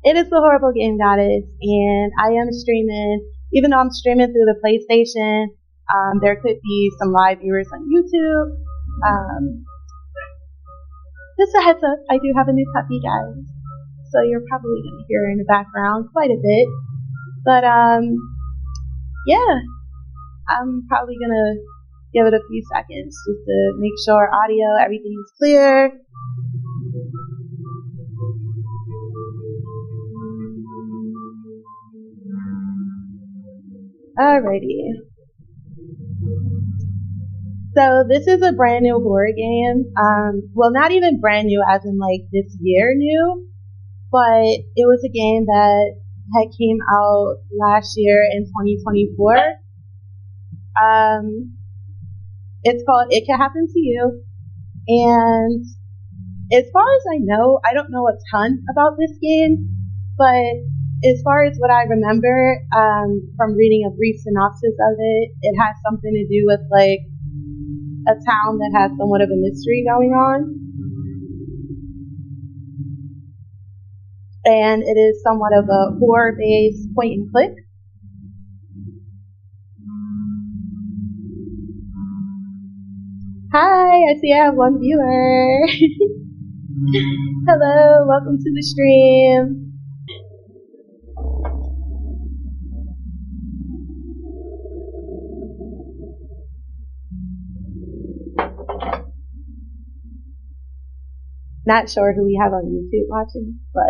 It is the Horrible Game Goddess, and I am streaming. Even though I'm streaming through the PlayStation, there could be some live viewers on YouTube. Um, just a heads up, I do have a new puppy, guys, so you're probably going to hear her in the background quite a bit. But yeah, I'm probably going to give it a few seconds just to make sure audio, everything is clear. Alrighty. So this is a brand new horror game. Well, not even brand new as in like this year new, but it was a game that had came out last year in 2024. It's called It Could Happen to You. And as far as I know, I don't know a ton about this game, but as far as what I remember from reading a brief synopsis of it, it has something to do with like a town that has somewhat of a mystery going on. And it is somewhat of a horror-based point and click. Hi, I see I have one viewer. Hello, welcome to the stream. Not sure who we have on YouTube watching, but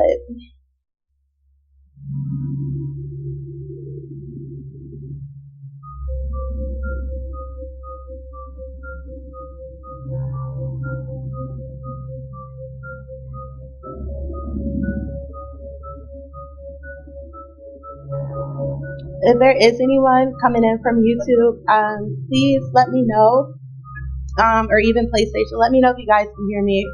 if there is anyone coming in from YouTube, please let me know, or even PlayStation. Let me know if you guys can hear me.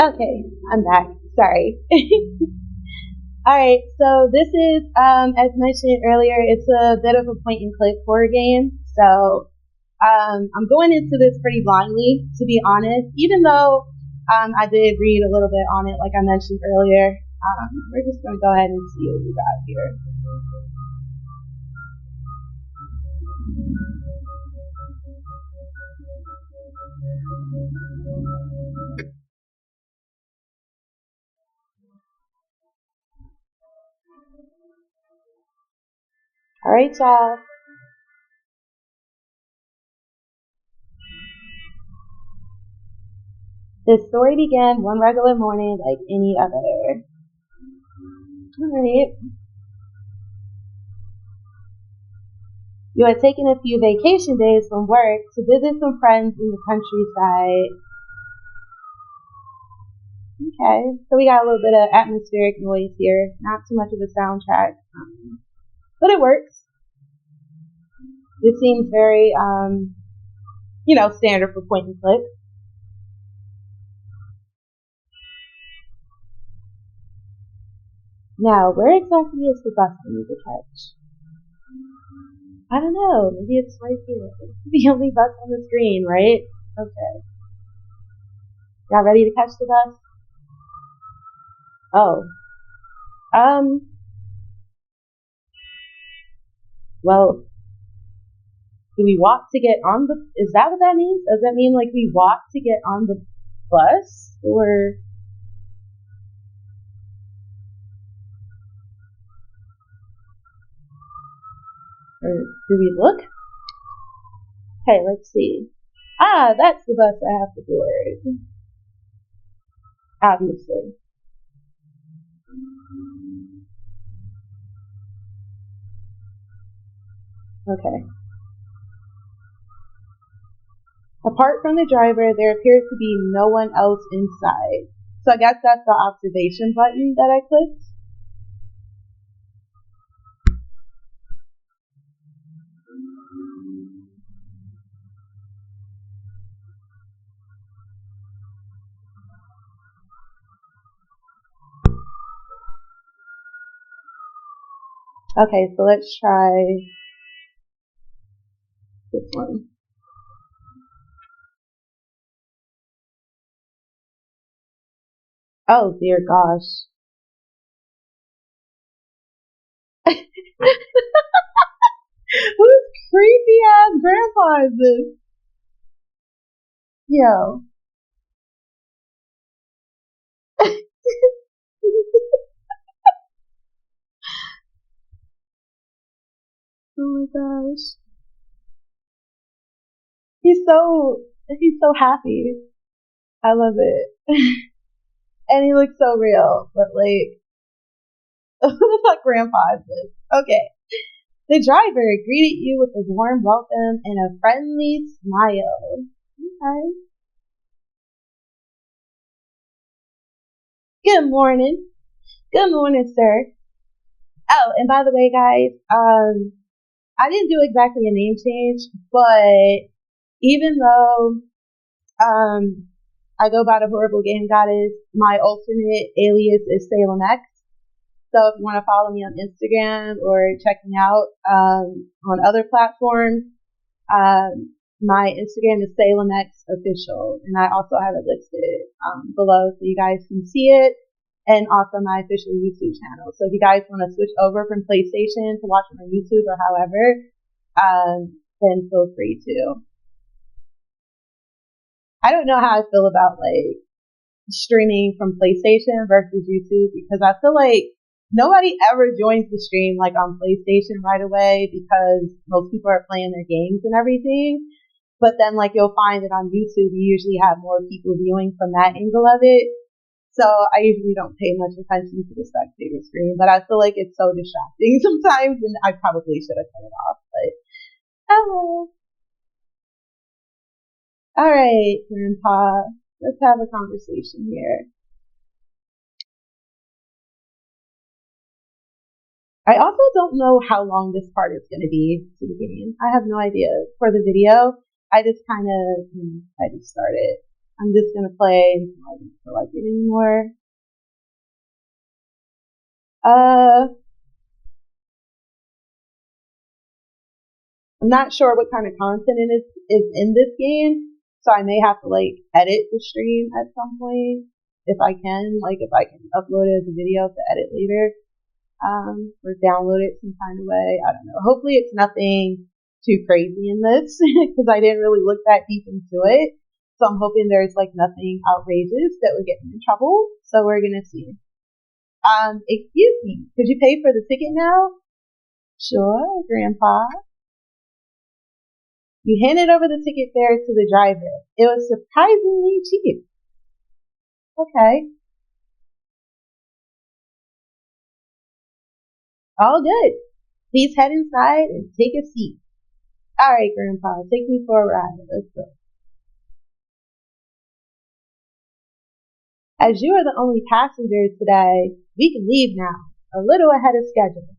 Okay, I'm back. Sorry. Alright, so this is, as mentioned earlier, it's a bit of a point and click horror game. So, I'm going into this pretty blindly, to be honest, even though, I did read a little bit on it, like I mentioned earlier. We're just going to go ahead and see what we got here. Alright, y'all. The story began one regular morning like any other. Alright. You had taken a few vacation days from work to visit some friends in the countryside. Okay, so we got a little bit of atmospheric noise here. Not too much of a soundtrack, but it works. This seems very, standard for point and click. Now, where exactly is the bus I need to catch? I don't know. Maybe it's right here. It's the only bus on the screen, right? Okay. Y'all ready to catch the bus? Oh. Well, Do we walk to get on the, is that what that means? Does that mean like we walk to get on the bus? Or do we look? Okay, let's see. Ah, that's the bus I have to board. Obviously. Okay. Apart from the driver, there appears to be no one else inside. So I guess that's the observation button that I clicked. Okay, so let's try this one. Oh dear gosh. Whose creepy ass grandpa is this? Yo. Oh my gosh. He's so happy. I love it. And he looks so real, but like, who the fuck grandpa is this? Okay. The driver greeted you with a warm welcome and a friendly smile. Okay. Good morning. Good morning, sir. Oh, and by the way, guys, I didn't do exactly a name change, but even though I go by the Horrible Game Goddess, my alternate alias is Salem X. So if you want to follow me on Instagram or check me out on other platforms, my Instagram is Salem X Official, and I also have it listed below so you guys can see it, and also my official YouTube channel. So if you guys want to switch over from PlayStation to watch it on YouTube or however, then feel free to. I don't know how I feel about like streaming from PlayStation versus YouTube, because I feel like nobody ever joins the stream like on PlayStation right away because most people are playing their games and everything. But then like you'll find that on YouTube you usually have more people viewing from that angle of it. So I usually don't pay much attention to the spectator screen, but I feel like it's so distracting sometimes, and I probably should have cut it off. But hello. All right, Grandpa, let's have a conversation here. I also don't know how long this part is going to be to the game. I have no idea. For the video, I just kind of, I just started. I'm just going to play until I don't feel like it anymore. I'm not sure what kind of content is in this game, so I may have to like edit the stream at some point if I can, like if I can upload it as a video to edit later, or download it some kind of way. I don't know. Hopefully it's nothing too crazy in this because I didn't really look that deep into it. So I'm hoping there's like nothing outrageous that would get me in trouble. So we're gonna see. Excuse me, could you pay for the ticket now? Sure, Grandpa. You handed over the ticket fare to the driver. It was surprisingly cheap. Okay. All good. Please head inside and take a seat. All right, Grandpa, take me for a ride. Let's go. As you are the only passenger today, we can leave now, a little ahead of schedule.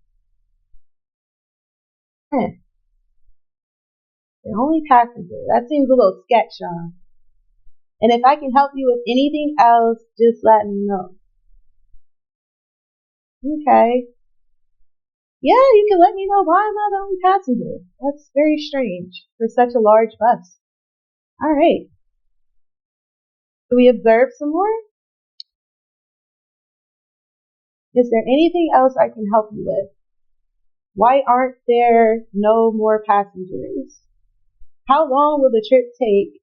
The only passenger. That seems a little sketch, Sean. And if I can help you with anything else, just let me know. Okay. Yeah, you can let me know why am I the only passenger. That's very strange for such a large bus. Alright. Do we observe some more? Is there anything else I can help you with? Why aren't there no more passengers? How long will the trip take?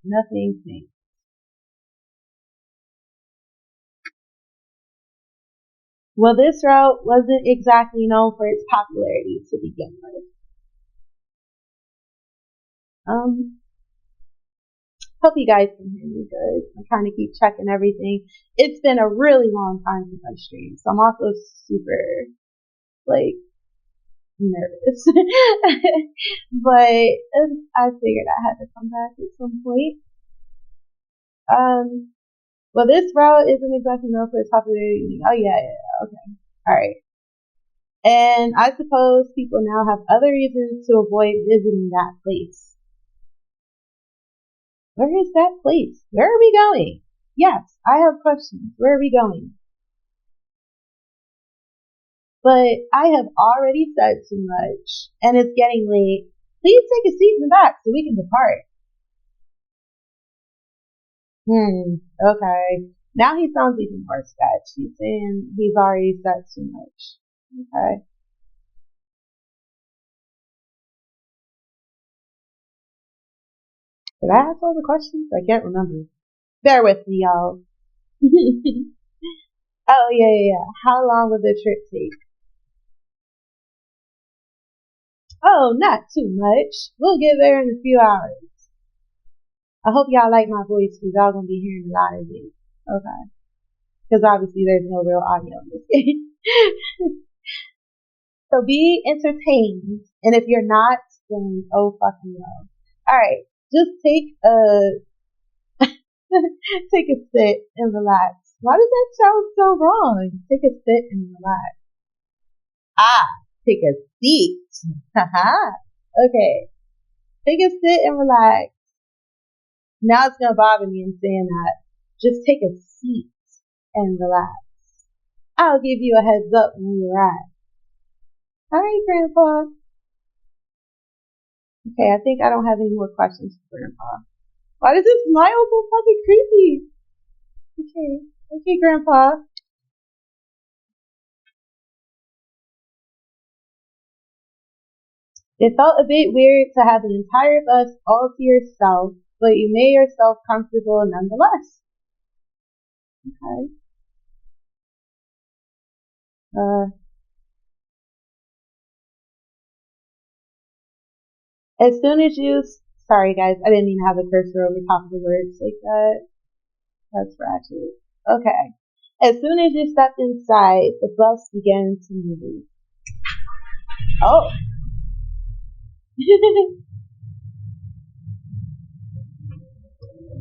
Nothing thinks. Well, this route wasn't exactly known for its popularity to begin with. Hope you guys can hear me good. I'm trying to keep checking everything. It's been a really long time since I streamed, so I'm also super, like, nervous. But I figured I had to come back at some point. Well, this route isn't exactly known for its popularity. Oh, yeah, okay. Alright. And I suppose people now have other reasons to avoid visiting that place. Where is that place? Where are we going? Yes, I have questions. Where are we going? But I have already said too much, and it's getting late. Please take a seat in the back so we can depart. Okay. Now he sounds even more sketch. He's saying he's already said too much. Okay. Did I ask all the questions? I can't remember. Bear with me, y'all. Oh, yeah. How long will the trip take? Oh, not too much. We'll get there in a few hours. I hope y'all like my voice because y'all gonna be hearing a lot of it. Okay. Because obviously there's no real audio in this game. So be entertained. And if you're not, then oh fucking no. Alright. Just take a take a sit and relax. Why does that sound so wrong? Take a sit and relax. Take a seat. Haha. Okay. Take a sit and relax. Now it's gonna bother me in saying that. Just take a seat and relax. I'll give you a heads up when you're at. Alright, Grandpa. Okay, I think I don't have any more questions for Grandpa. Why does this smile so fucking creepy? Okay, Grandpa. It felt a bit weird to have an entire bus all to yourself, but you made yourself comfortable nonetheless. Okay. As soon as you, sorry guys, I didn't mean to have a cursor over top of the words like that. That's ratchet. Okay. As soon as you stepped inside, the bus began to move. Oh.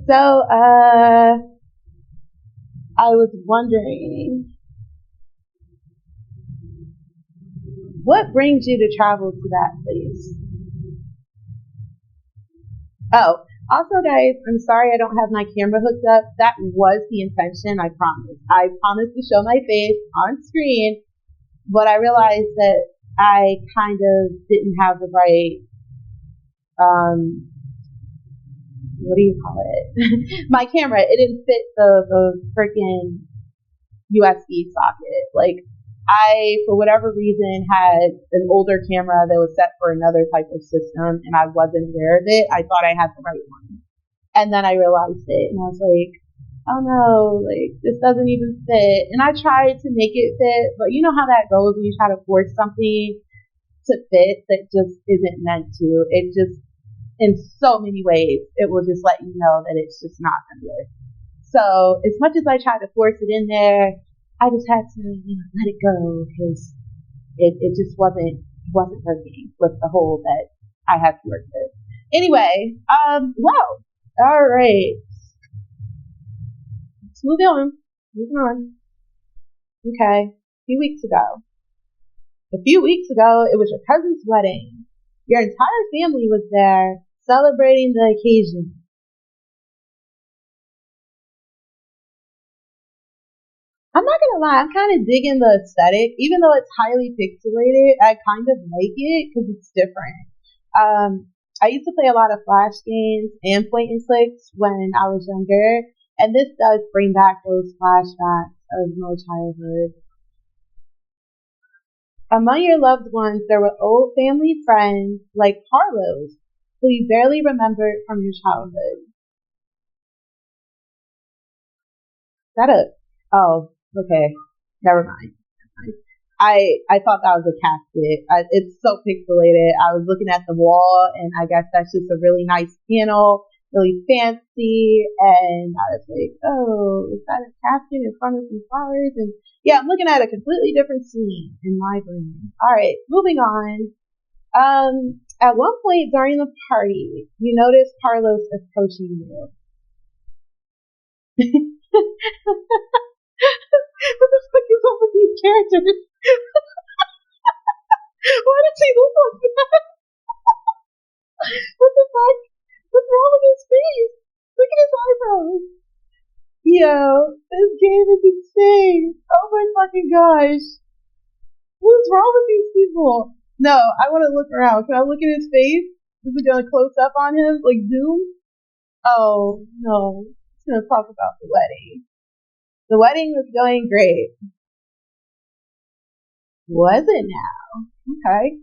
So, I was wondering, what brings you to travel to that place? Oh, also guys, I'm sorry I don't have my camera hooked up. That was the intention, I promise. I promised to show my face on screen, but I realized that I kind of didn't have the right, what do you call it? My camera, it didn't fit the freaking USB socket. Like, I, for whatever reason, had an older camera that was set for another type of system, and I wasn't aware of it. I thought I had the right one. And then I realized it, and I was like, oh no, like, this doesn't even fit. And I tried to make it fit, but you know how that goes when you try to force something to fit that just isn't meant to. It just, in so many ways, it will just let you know that it's just not going to work. So, as much as I tried to force it in there, I just had to, let it go because it just wasn't working with the hole that I had to work with. Anyway, wow. All right. Let's move on. Moving on. Okay. A few weeks ago, it was your cousin's wedding. Your entire family was there celebrating the occasion. I'm not gonna lie, I'm kind of digging the aesthetic, even though it's highly pixelated. I kind of like it because it's different. I used to play a lot of Flash games and point and clicks when I was younger, and this does bring back those flashbacks of my childhood. Among your loved ones, there were old family friends like Carlos, who you barely remember from your childhood. Is that a, oh, okay, never mind. I thought that was a casket. It's so pixelated. I was looking at the wall, and I guess that's just a really nice panel, really fancy. And I was like, oh, is that a casket in front of some flowers? And yeah, I'm looking at a completely different scene in my brain. All right, moving on. At one point during the party, you notice Carlos approaching you. What the fuck is up with these characters? Why does he look like that? What the fuck? What's wrong with his face? Look at his eyebrows. Yo, this game is insane. Oh my fucking gosh. What's wrong with these people? No, I want to look around. Can I look at his face? Is it gonna close up on him? Like Zoom? Oh, no. It's gonna talk about the wedding. The wedding was going great. Was it now? Okay.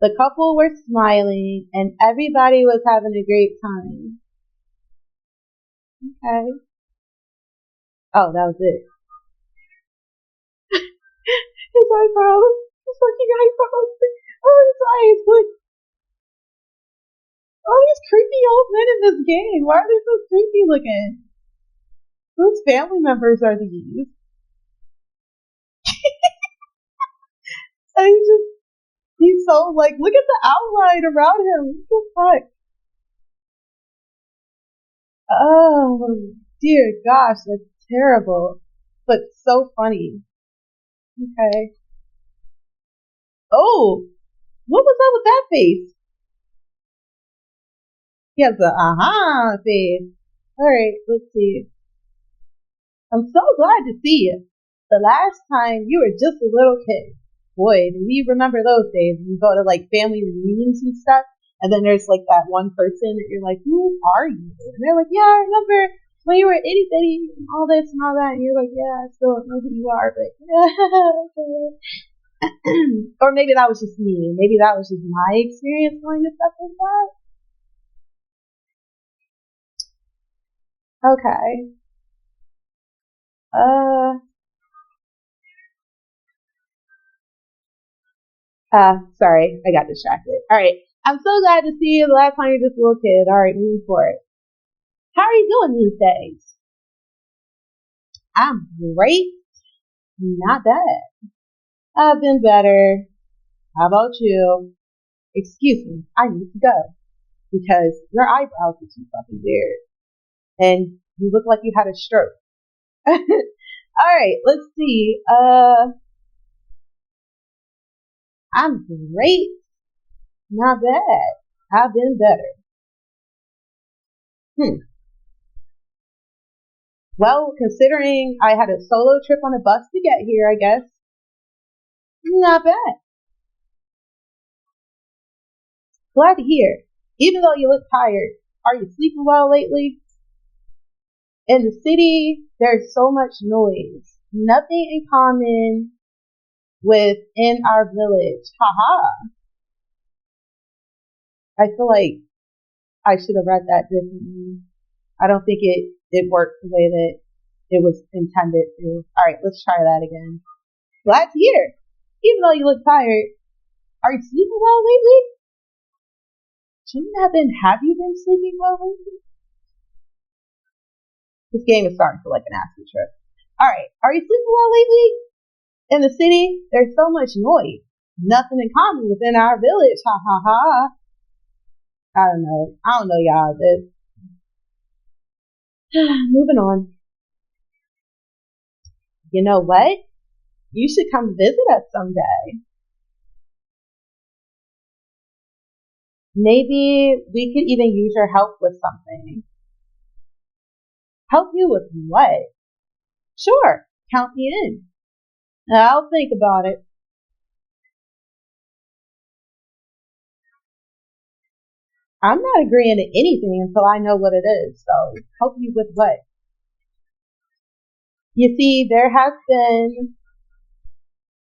The couple were smiling and everybody was having a great time. Okay. Oh, that was it. His eyebrows. His fucking eyebrows. Oh, his eyes. Look. All these creepy old men in this game. Why are they so creepy looking? Whose family members are these? And he's so like, look at the outline around him. What the fuck? Oh, dear gosh, that's terrible. But so funny. Okay. Oh, what was up with that face? He has a face. Alright, let's see. I'm so glad to see you. The last time you were just a little kid. Boy, do we remember those days when you go to like family reunions and stuff, and then there's like that one person that you're like, who are you? And they're like, yeah, I remember when you were itty bitty and all this and all that, and you're like, yeah, I still don't know who you are, but okay. Or maybe that was just me. Maybe that was just my experience going to stuff like that. Okay. Sorry, I got distracted. Alright. I'm so glad to see you. The last time you were just a little kid. Alright, moving forward. How are you doing these days? I'm great. Not bad. I've been better. How about you? Excuse me, I need to go. Because your eyebrows are too fucking weird. And you look like you had a stroke. Alright, let's see. I'm great. Not bad. I've been better. Well, considering I had a solo trip on a bus to get here, I guess. Not bad. Glad to hear. Even though you look tired, are you sleeping well lately? In the city, there's so much noise. Nothing in common with in our village. Haha. I feel like I should have read that differently. I don't think it worked the way that it was intended to. Alright, let's try that again. Glad to hear. Even though you look tired, are you sleeping well lately? Shouldn't have you been sleeping well lately? This game is starting to like an acid trip. Alright, are you sleeping well lately? In the city, there's so much noise. Nothing in common within our village. Ha ha ha. I don't know, y'all. Moving on. You know what? You should come visit us someday. Maybe we could even use your help with something. Help you with what? Sure, count me in. I'll think about it. I'm not agreeing to anything until I know what it is. So, help you with what? You see, there has been...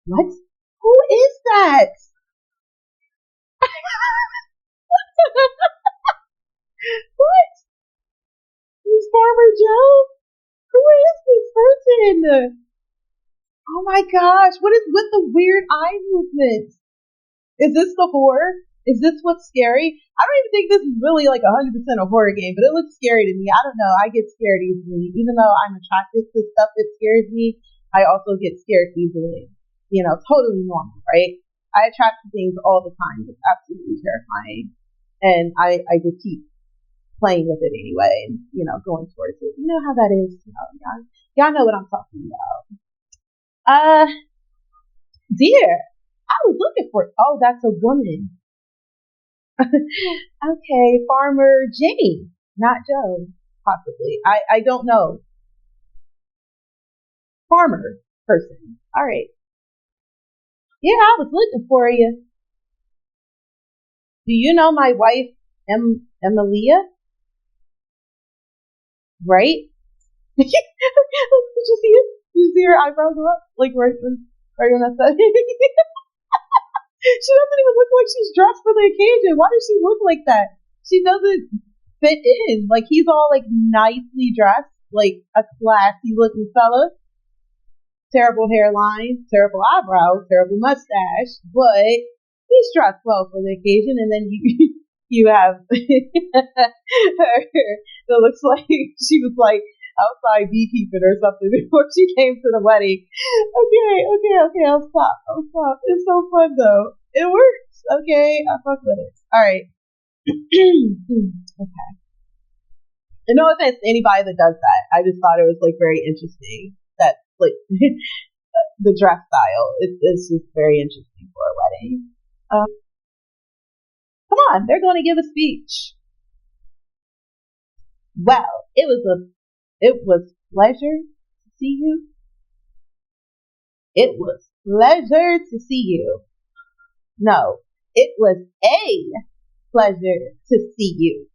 What? Who is that? What? Who's Farmer Joe? Who is this person? Oh my gosh, what is with the weird eye movements? Is this the horror? Is this what's scary? I don't even think this is really like 100% a horror game, but it looks scary to me. I don't know. I get scared easily. Even though I'm attracted to stuff that scares me, I also get scared easily. You know, totally normal, right? I attract to things all the time. It's absolutely terrifying. And I just keep playing with it anyway and, you know, going towards it. You know how that is. You know, y'all know what I'm talking about. Dear, I was looking for, oh, that's a woman. Okay, Farmer Jenny, not Joe, possibly. I don't know. Farmer person. All right. Yeah, I was looking for you. Do you know my wife, Emilia? Right? Did you see it? Did you see her eyebrows go up? Like right when I said it? She doesn't even look like she's dressed for the occasion. Why does she look like that? She doesn't fit in. Like he's all like nicely dressed, like a classy looking fella. Terrible hairline, terrible eyebrows, terrible mustache, but he's dressed well for the occasion. And then you have her that looks like she was like outside beekeeping or something before she came to the wedding. Okay, I'll stop. It's so fun though. It works. Okay, I fuck with it. All right. Okay. And no offense to anybody that does that. I just thought it was like very interesting that like the dress style. It's just very interesting for a wedding. Come on, they're going to give a speech. Well, it was pleasure to see you. It was pleasure to see you. No, it was a pleasure to see you.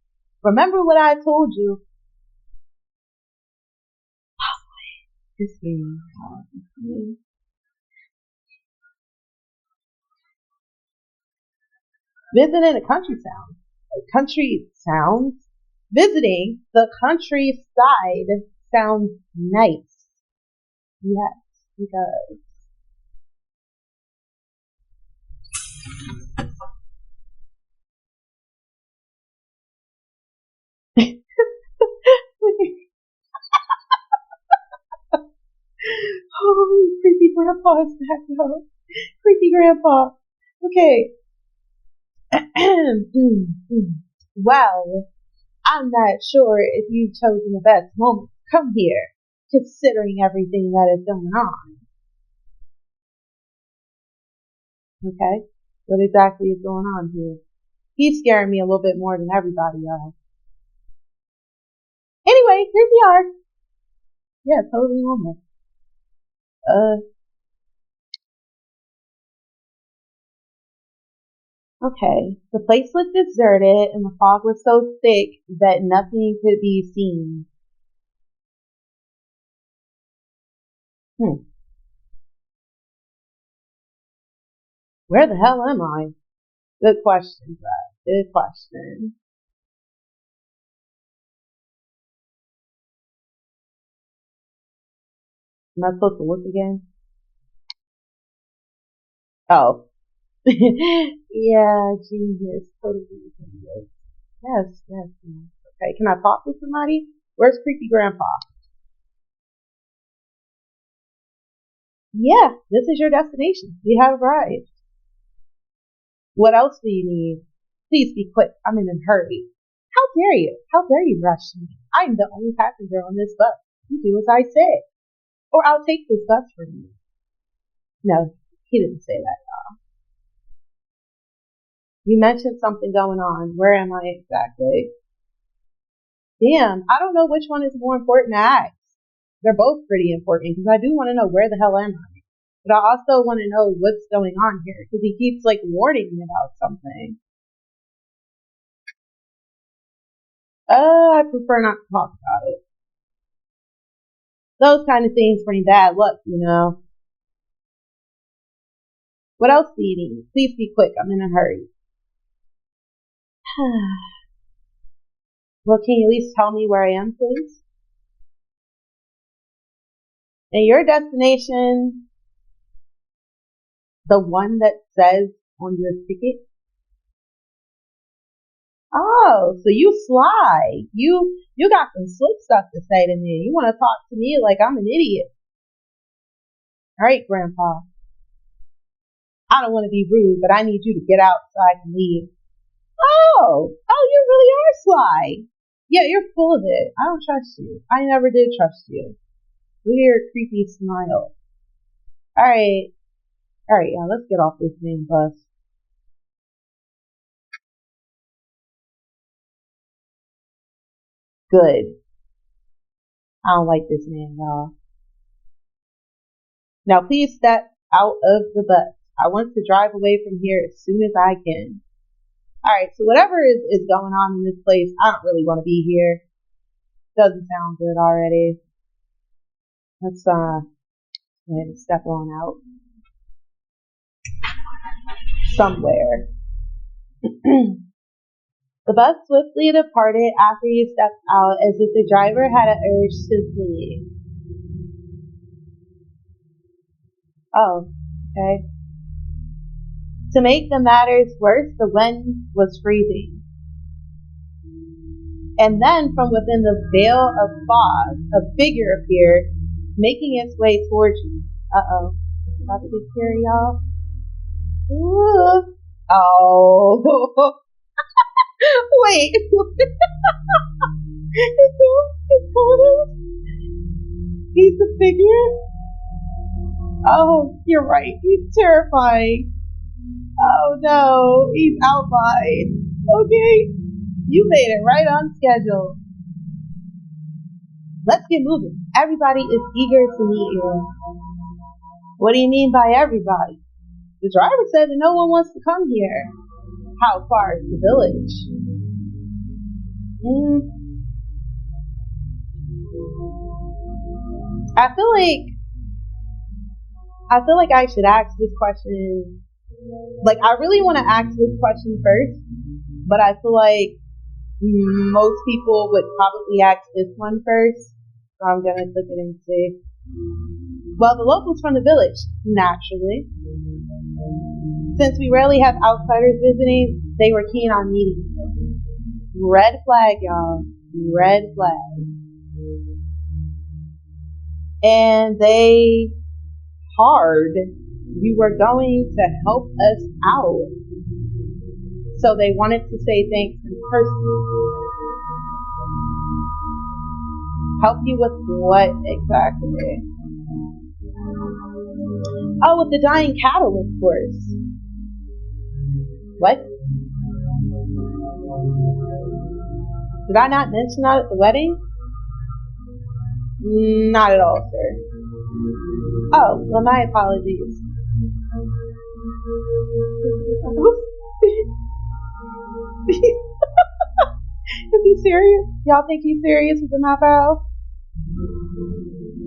Remember what I told you? Visiting the country sounds. Country sounds. Visiting the countryside sounds nice. Yes, it does. Oh, creepy grandpa is back now. Creepy grandpa. Okay. Well, I'm not sure if you've chosen the best moment to come here, considering everything that is going on. Okay? What exactly is going on here? He's scaring me a little bit more than everybody else. Anyway, here we are. Yeah, totally normal. Okay. The place was deserted and the fog was so thick that nothing could be seen. Where the hell am I? Good question, Brad. Good question. Am I supposed to look again? Oh. Yeah, genius. Totally genius. Yes. Okay, can I talk to somebody? Where's creepy grandpa? Yeah, this is your destination. We have arrived. What else do you need? Please be quick. I'm in a hurry. How dare you? How dare you rush me? I am the only passenger on this bus. You do as I say. Or I'll take this bus for you. No, he didn't say that. You mentioned something going on. Where am I exactly? Damn, I don't know which one is more important to ask. They're both pretty important because I do want to know where the hell am I. But I also want to know what's going on here because he keeps like warning me about something. I prefer not to talk about it. Those kind of things bring bad luck, you know. What else do you need? Please be quick. I'm in a hurry. Well, can you at least tell me where I am, please? And your destination, the one that says on your ticket? Oh, so you sly. You got some slick stuff to say to me. You want to talk to me like I'm an idiot. All right, Grandpa. I don't want to be rude, but I need you to get out so I can leave. Oh, you really are sly. Yeah, you're full of it. I don't trust you. I never did trust you. Weird, creepy smile. All right, yeah, let's get off this damn bus. Good. I don't like this man, y'all. Now please step out of the bus. I want to drive away from here as soon as I can. Alright, so whatever is going on in this place, I don't really want to be here. Doesn't sound good already. Let's go ahead and step on out. Somewhere. The bus swiftly departed after he stepped out as if the driver had an urge to leave. Oh, okay. To make the matters worse, the wind was freezing. And then from within the veil of fog, a figure appeared, making its way towards you. Uh-oh. About to get scary, y'all. Ooh. Oh. Wait. It's Carlos? He's the figure? Oh, you're right. He's terrifying. Oh no, he's outlined. Okay, you made it right on schedule. Let's get moving. Everybody is eager to meet you. What do you mean by everybody? The driver said that no one wants to come here. How far is the village? I feel like I should ask this question. Like, I really want to ask this question first, but I feel like most people would probably ask this one first. So I'm gonna click it and see. Well, the locals from the village, naturally. Since we rarely have outsiders visiting, they were keen on meeting you. Red flag, y'all. Red flag. And they hard. You were going to help us out. So they wanted to say thanks in person. Help you with what exactly? Oh, with the dying cattle, of course. What? Did I not mention that at the wedding? Not at all, sir. Oh, well, my apologies. Is he serious? Y'all think he's serious with my brows?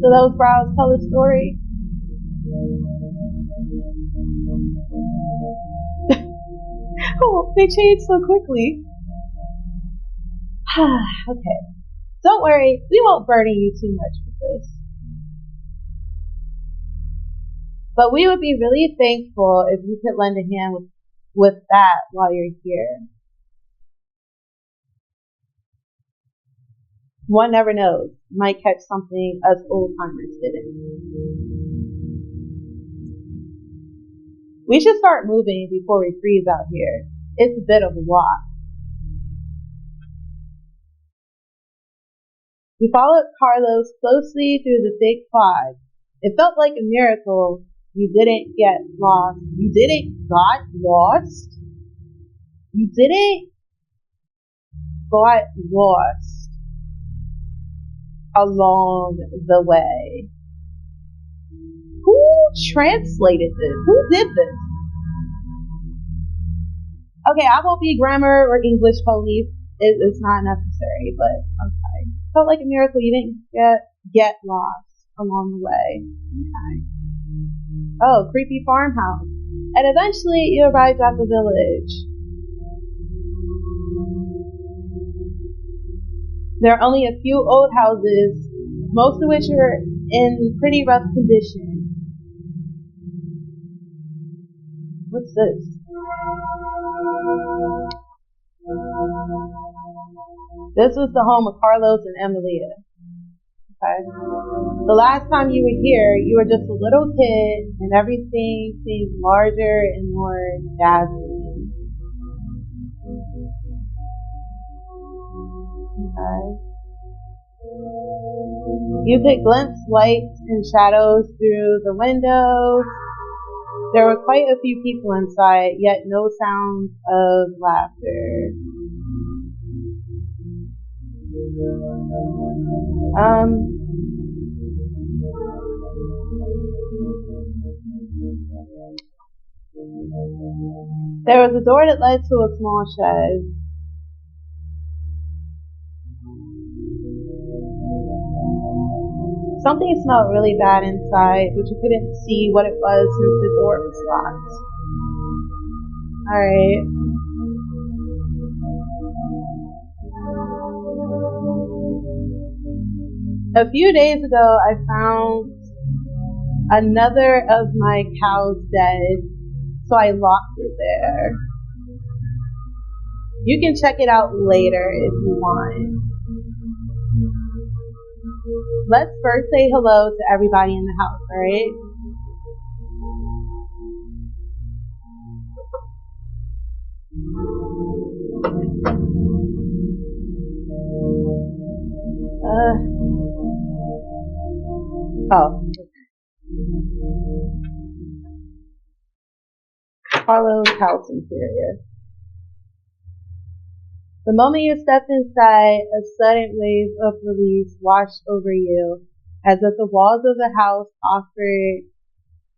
Do those brows tell a story? Oh, they changed so quickly. Okay. Don't worry, we won't burden you too much with this. But we would be really thankful if you could lend a hand with that while you're here. One never knows. Might catch something us old timers didn't. We should start moving before we freeze out here. It's a bit of a walk. We followed Carlos closely through the thick fog. It felt like a miracle you didn't get lost. You didn't got lost? You didn't got lost along the way. Who translated this? Who did this? Okay, I won't be grammar or English police. It's not necessary, but okay. Felt like a miracle you didn't get lost along the way. Okay. Oh, creepy farmhouse. And eventually you arrived at the village. There are only a few old houses, most of which are in pretty rough condition. What's this? This was the home of Carlos and Emilia. Okay. The last time you were here, you were just a little kid, and everything seemed larger and more dazzling. Okay. You could glimpse lights and shadows through the windows. There were quite a few people inside, yet no sounds of laughter. There was a door that led to a small shed. Something smelled really bad inside, but you couldn't see what it was since the door was locked. Alright. A few days ago, I found another of my cows dead, so I locked it there. You can check it out later if you want. Let's first say hello to everybody in the house, alright? Carlos' house interior. The moment you stepped inside, a sudden wave of relief washed over you, as if the walls of the house offered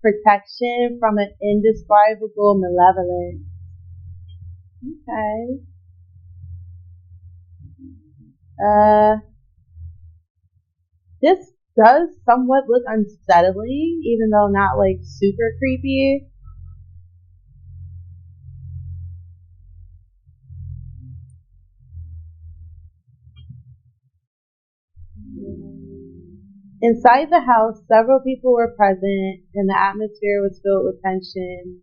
protection from an indescribable malevolence. Okay. This does somewhat look unsettling, even though not like super creepy. Inside the house, several people were present, and the atmosphere was filled with tension.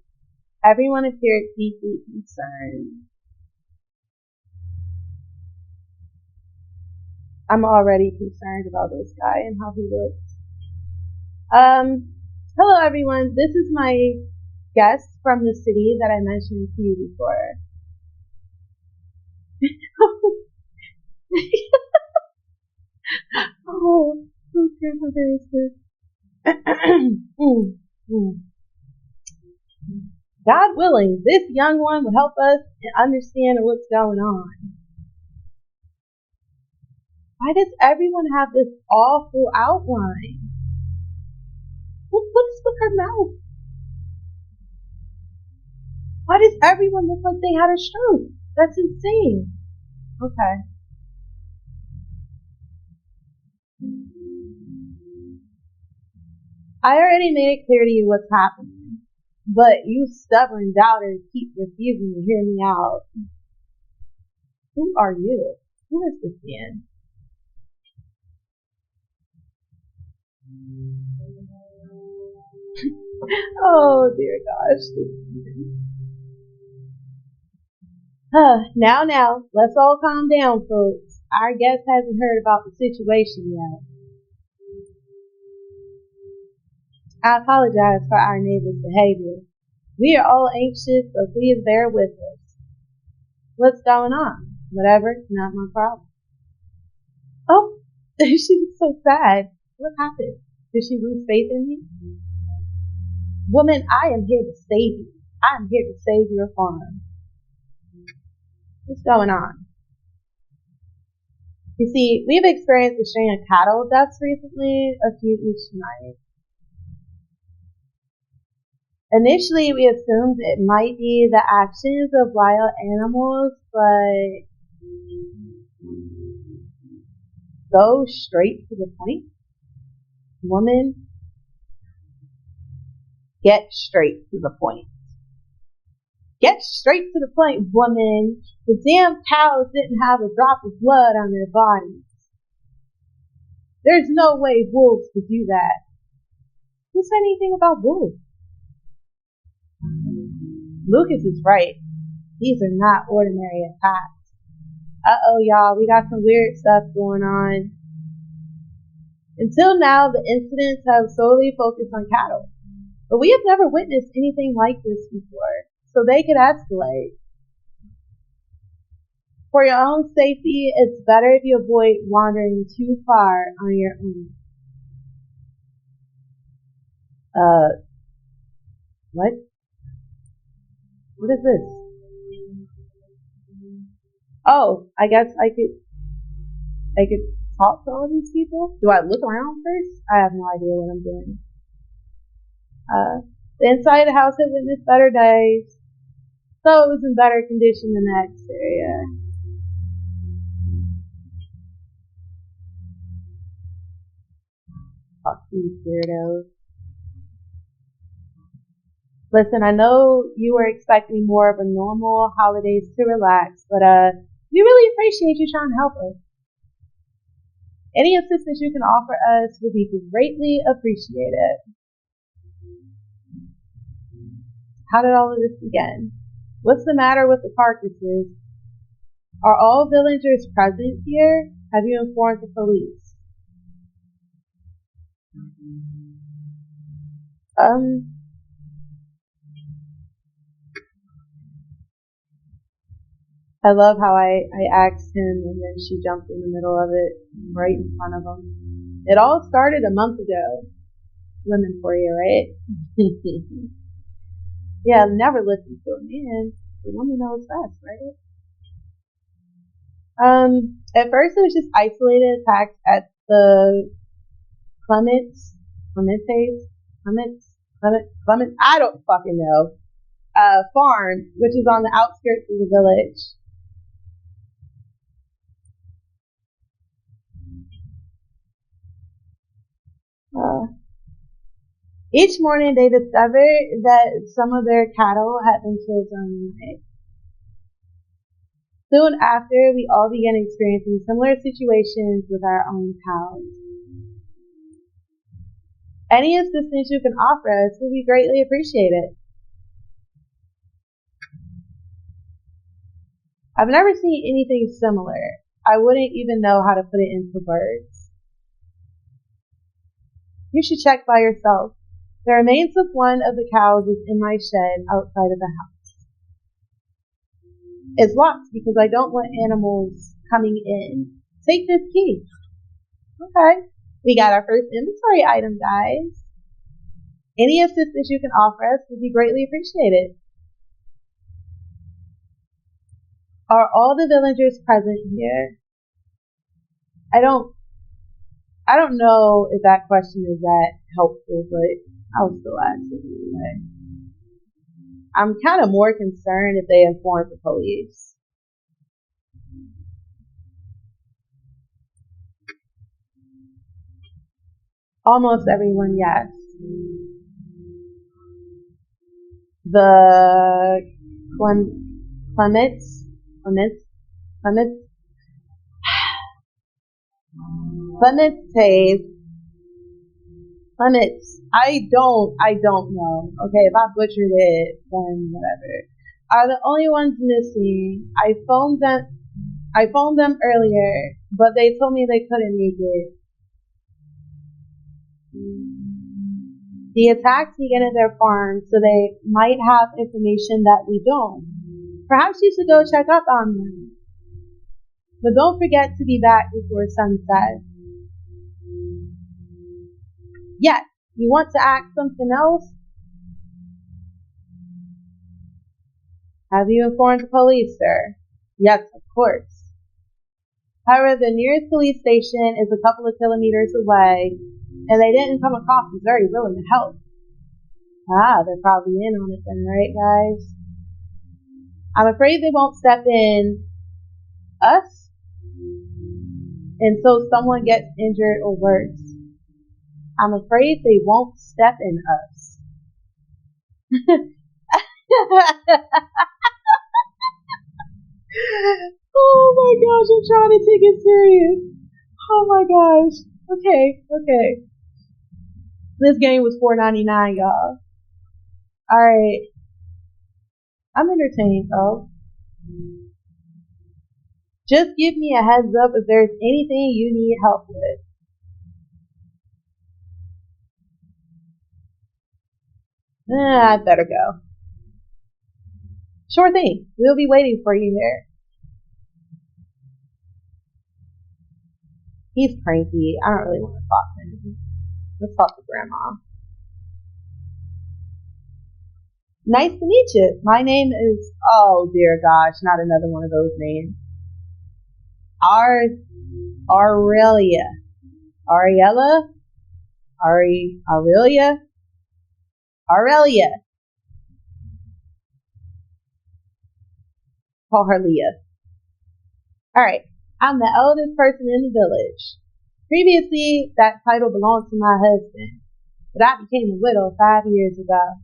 Everyone appeared deeply concerned. I'm already concerned about this guy and how he looks. Hello everyone. This is my guest from the city that I mentioned to you before. Oh, grandmother is this. God willing, this young one will help us understand what's going on. Why does everyone have this awful outline? What is with her mouth? Why does everyone look like they had a stroke? That's insane. Okay. I already made it clear to you what's happening, but you stubborn doubters keep refusing to hear me out. Who are you? Who is this man? Oh dear gosh. Now, let's all calm down, folks. Our guest hasn't heard about the situation yet. I apologize for our neighbor's behavior. We are all anxious, so please bear with us. What's going on? Whatever, not my problem. Oh, she was so sad. What happened? Did she lose faith in me? Woman, I am here to save you. I am here to save your farm. What's going on? You see, we've experienced a string of cattle deaths recently, a few each night. Initially, we assumed it might be the actions of wild animals, but go straight to the point. Woman, get straight to the point. Get straight to the point, woman. The damn cows didn't have a drop of blood on their bodies. There's no way wolves could do that. Who said anything about wolves? Lucas is right. These are not ordinary attacks. Uh-oh, y'all, we got some weird stuff going on. Until now, the incidents have solely focused on cattle. But we have never witnessed anything like this before, so they could escalate. For your own safety, it's better if you avoid wandering too far on your own. What? What is this? Oh, I guess I could talk to all these people? Do I look around first? I have no idea what I'm doing. The inside of the house had witnessed better days, so it was in better condition than the exterior. Fuck these weirdos. Listen, I know you were expecting more of a normal holidays to relax, but we really appreciate you trying to help us. Any assistance you can offer us would be greatly appreciated. How did all of this begin? What's the matter with the carcasses? Are all villagers present here? Have you informed the police? I love how I asked him and then she jumped in the middle of it, right in front of him. It all started a month ago. Women for you, right? Yeah, never listen to a man. The woman knows best, right? At first it was just isolated attacks at the Clements, I don't fucking know. Farm, which is on the outskirts of the village. Each morning they discovered that some of their cattle had been killed during the night. Soon after, we all began experiencing similar situations with our own cows. Any assistance you can offer us will be greatly appreciated. I've never seen anything similar. I wouldn't even know how to put it into words. You should check by yourself. The remains of one of the cows is in my shed outside of the house. It's locked because I don't want animals coming in. Take this key. Okay. We got our first inventory item, guys. Any assistance you can offer us would be greatly appreciated. Are all the villagers present here? I don't know if that question is that helpful, but I'll still ask it anyway. I'm kind of more concerned if they informed the police. Almost everyone, yes. The Clements, I don't know. Okay, if I butchered it, then whatever. Are the only ones missing. I phoned them earlier, but they told me they couldn't make it. The attacks began at their farm, so they might have information that we don't. Perhaps you should go check up on them. But don't forget to be back before sunset. Yes, you want to ask something else? Have you informed the police, sir? Yes, of course. However, the nearest police station is a couple of kilometers away, and they didn't come across as very willing to help. Ah, they're probably in on it then, right, guys? I'm afraid they won't step in us, and so someone gets injured or worse. I'm afraid they won't step in us. Oh my gosh, I'm trying to take it serious. Oh my gosh. Okay. This game was $4.99, y'all. Alright. I'm entertained, though. Just give me a heads up if there's anything you need help with. I'd better go. Sure thing. We'll be waiting for you here. He's cranky. I don't really want to talk to him. Let's talk to Grandma. Nice to meet you. My name is, oh dear gosh, not another one of those names. Aurelia. Ariella? Aurelia? Aurelia. Call her Leah. Alright. I'm the eldest person in the village. Previously, that title belonged to my husband, but I became a widow 5 years ago.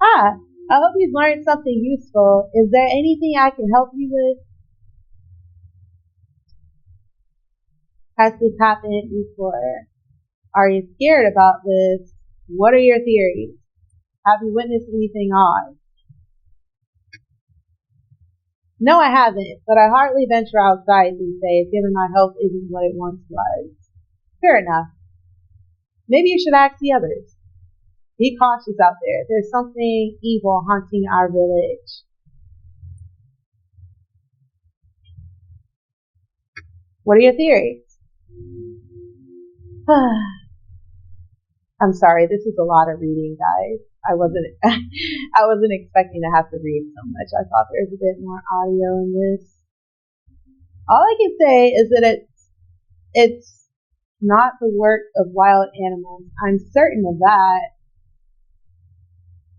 I hope you've learned something useful. Is there anything I can help you with? Has this happened before? Are you scared about this? What are your theories? Have you witnessed anything odd? No, I haven't, but I hardly venture outside these days, given my health isn't what it once was. Fair enough. Maybe you should ask the others. Be cautious out there. There's something evil haunting our village. What are your theories? I'm sorry, this is a lot of reading, guys. I wasn't expecting to have to read so much. I thought there was a bit more audio in this. All I can say is that it's not the work of wild animals. I'm certain of that.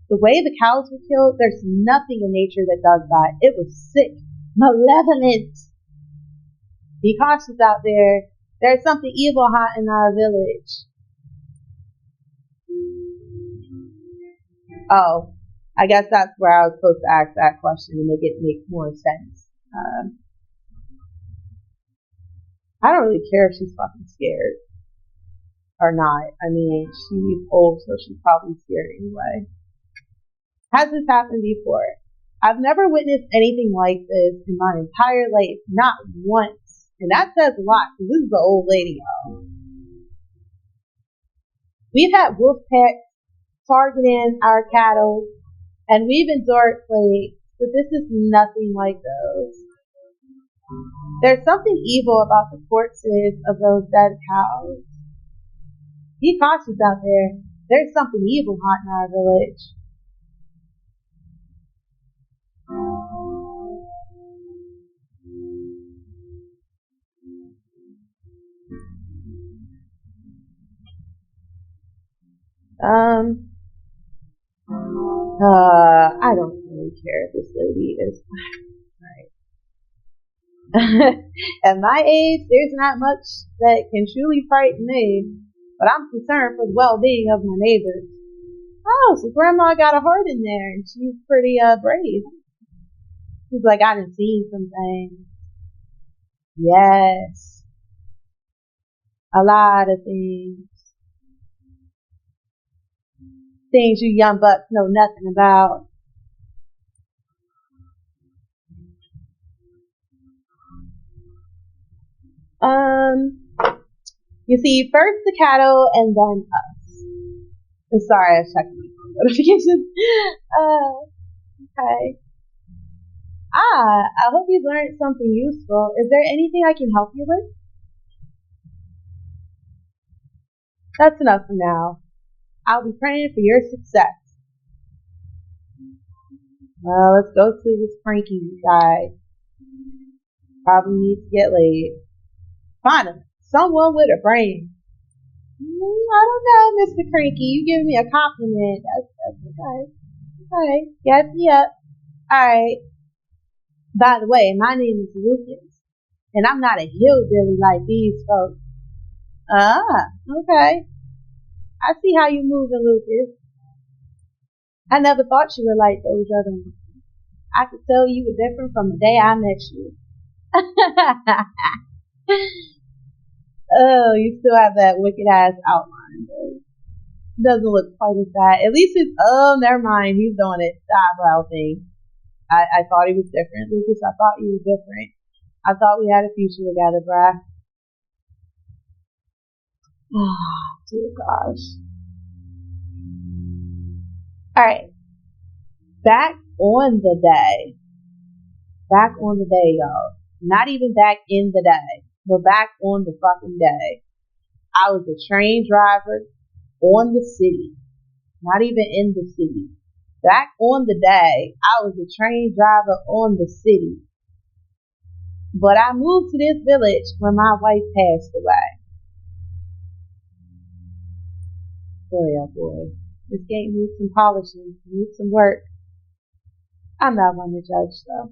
The way the cows were killed, there's nothing in nature that does that. It was sick, malevolent. Be cautious out there. There's something evil hot in our village. Oh, I guess that's where I was supposed to ask that question to make it make more sense. I don't really care if she's fucking scared or not. I mean, she's old, so she's probably scared anyway. Has this happened before? I've never witnessed anything like this in my entire life, not once. And that says a lot, because this is an old lady, y'all. We've had wolf packs targeting our cattle, and we've endured plagues, but this is nothing like those. There's something evil about the corpses of those dead cows. Be cautious out there. There's something evil hot in our village. I don't really care if this lady is right. At my age, there's not much that can truly frighten me, but I'm concerned for the well-being of my neighbors. Oh, so Grandma got a heart in there, and she's pretty brave. She's like, I done seen some things. Yes, a lot of things. Things you young bucks know nothing about. You see, first the cattle and then us. I'm sorry, I was checking my phone notifications. Okay. I hope you've learned something useful. Is there anything I can help you with? That's enough for now. I'll be praying for your success. Well, let's go see this cranky guy. Probably needs to get laid. Finally, someone with a brain. I don't know, Mr. Cranky. You give me a compliment. That's okay. Okay, gas me up. Alright. By the way, my name is Lucas, and I'm not a hillbilly like these folks. Okay. I see how you moving, Lucas. I never thought you were like those other ones. I could tell you were different from the day I met you. Oh, you still have that wicked ass outline, but doesn't look quite as bad. At least it's, oh, never mind. He's doing it. The eyebrow thing. I thought he was different. Lucas, I thought you were different. I thought we had a future together, bruh. Oh, dear gosh. Alright. Back on the day. Back on the day, y'all. Not even back in the day, but back on the fucking day. I was a train driver on the city. Not even in the city. Back on the day, I was a train driver on the city. But I moved to this village when my wife passed away. Boy, oh boy. This game needs some polishing, needs some work. I'm not one to judge, though.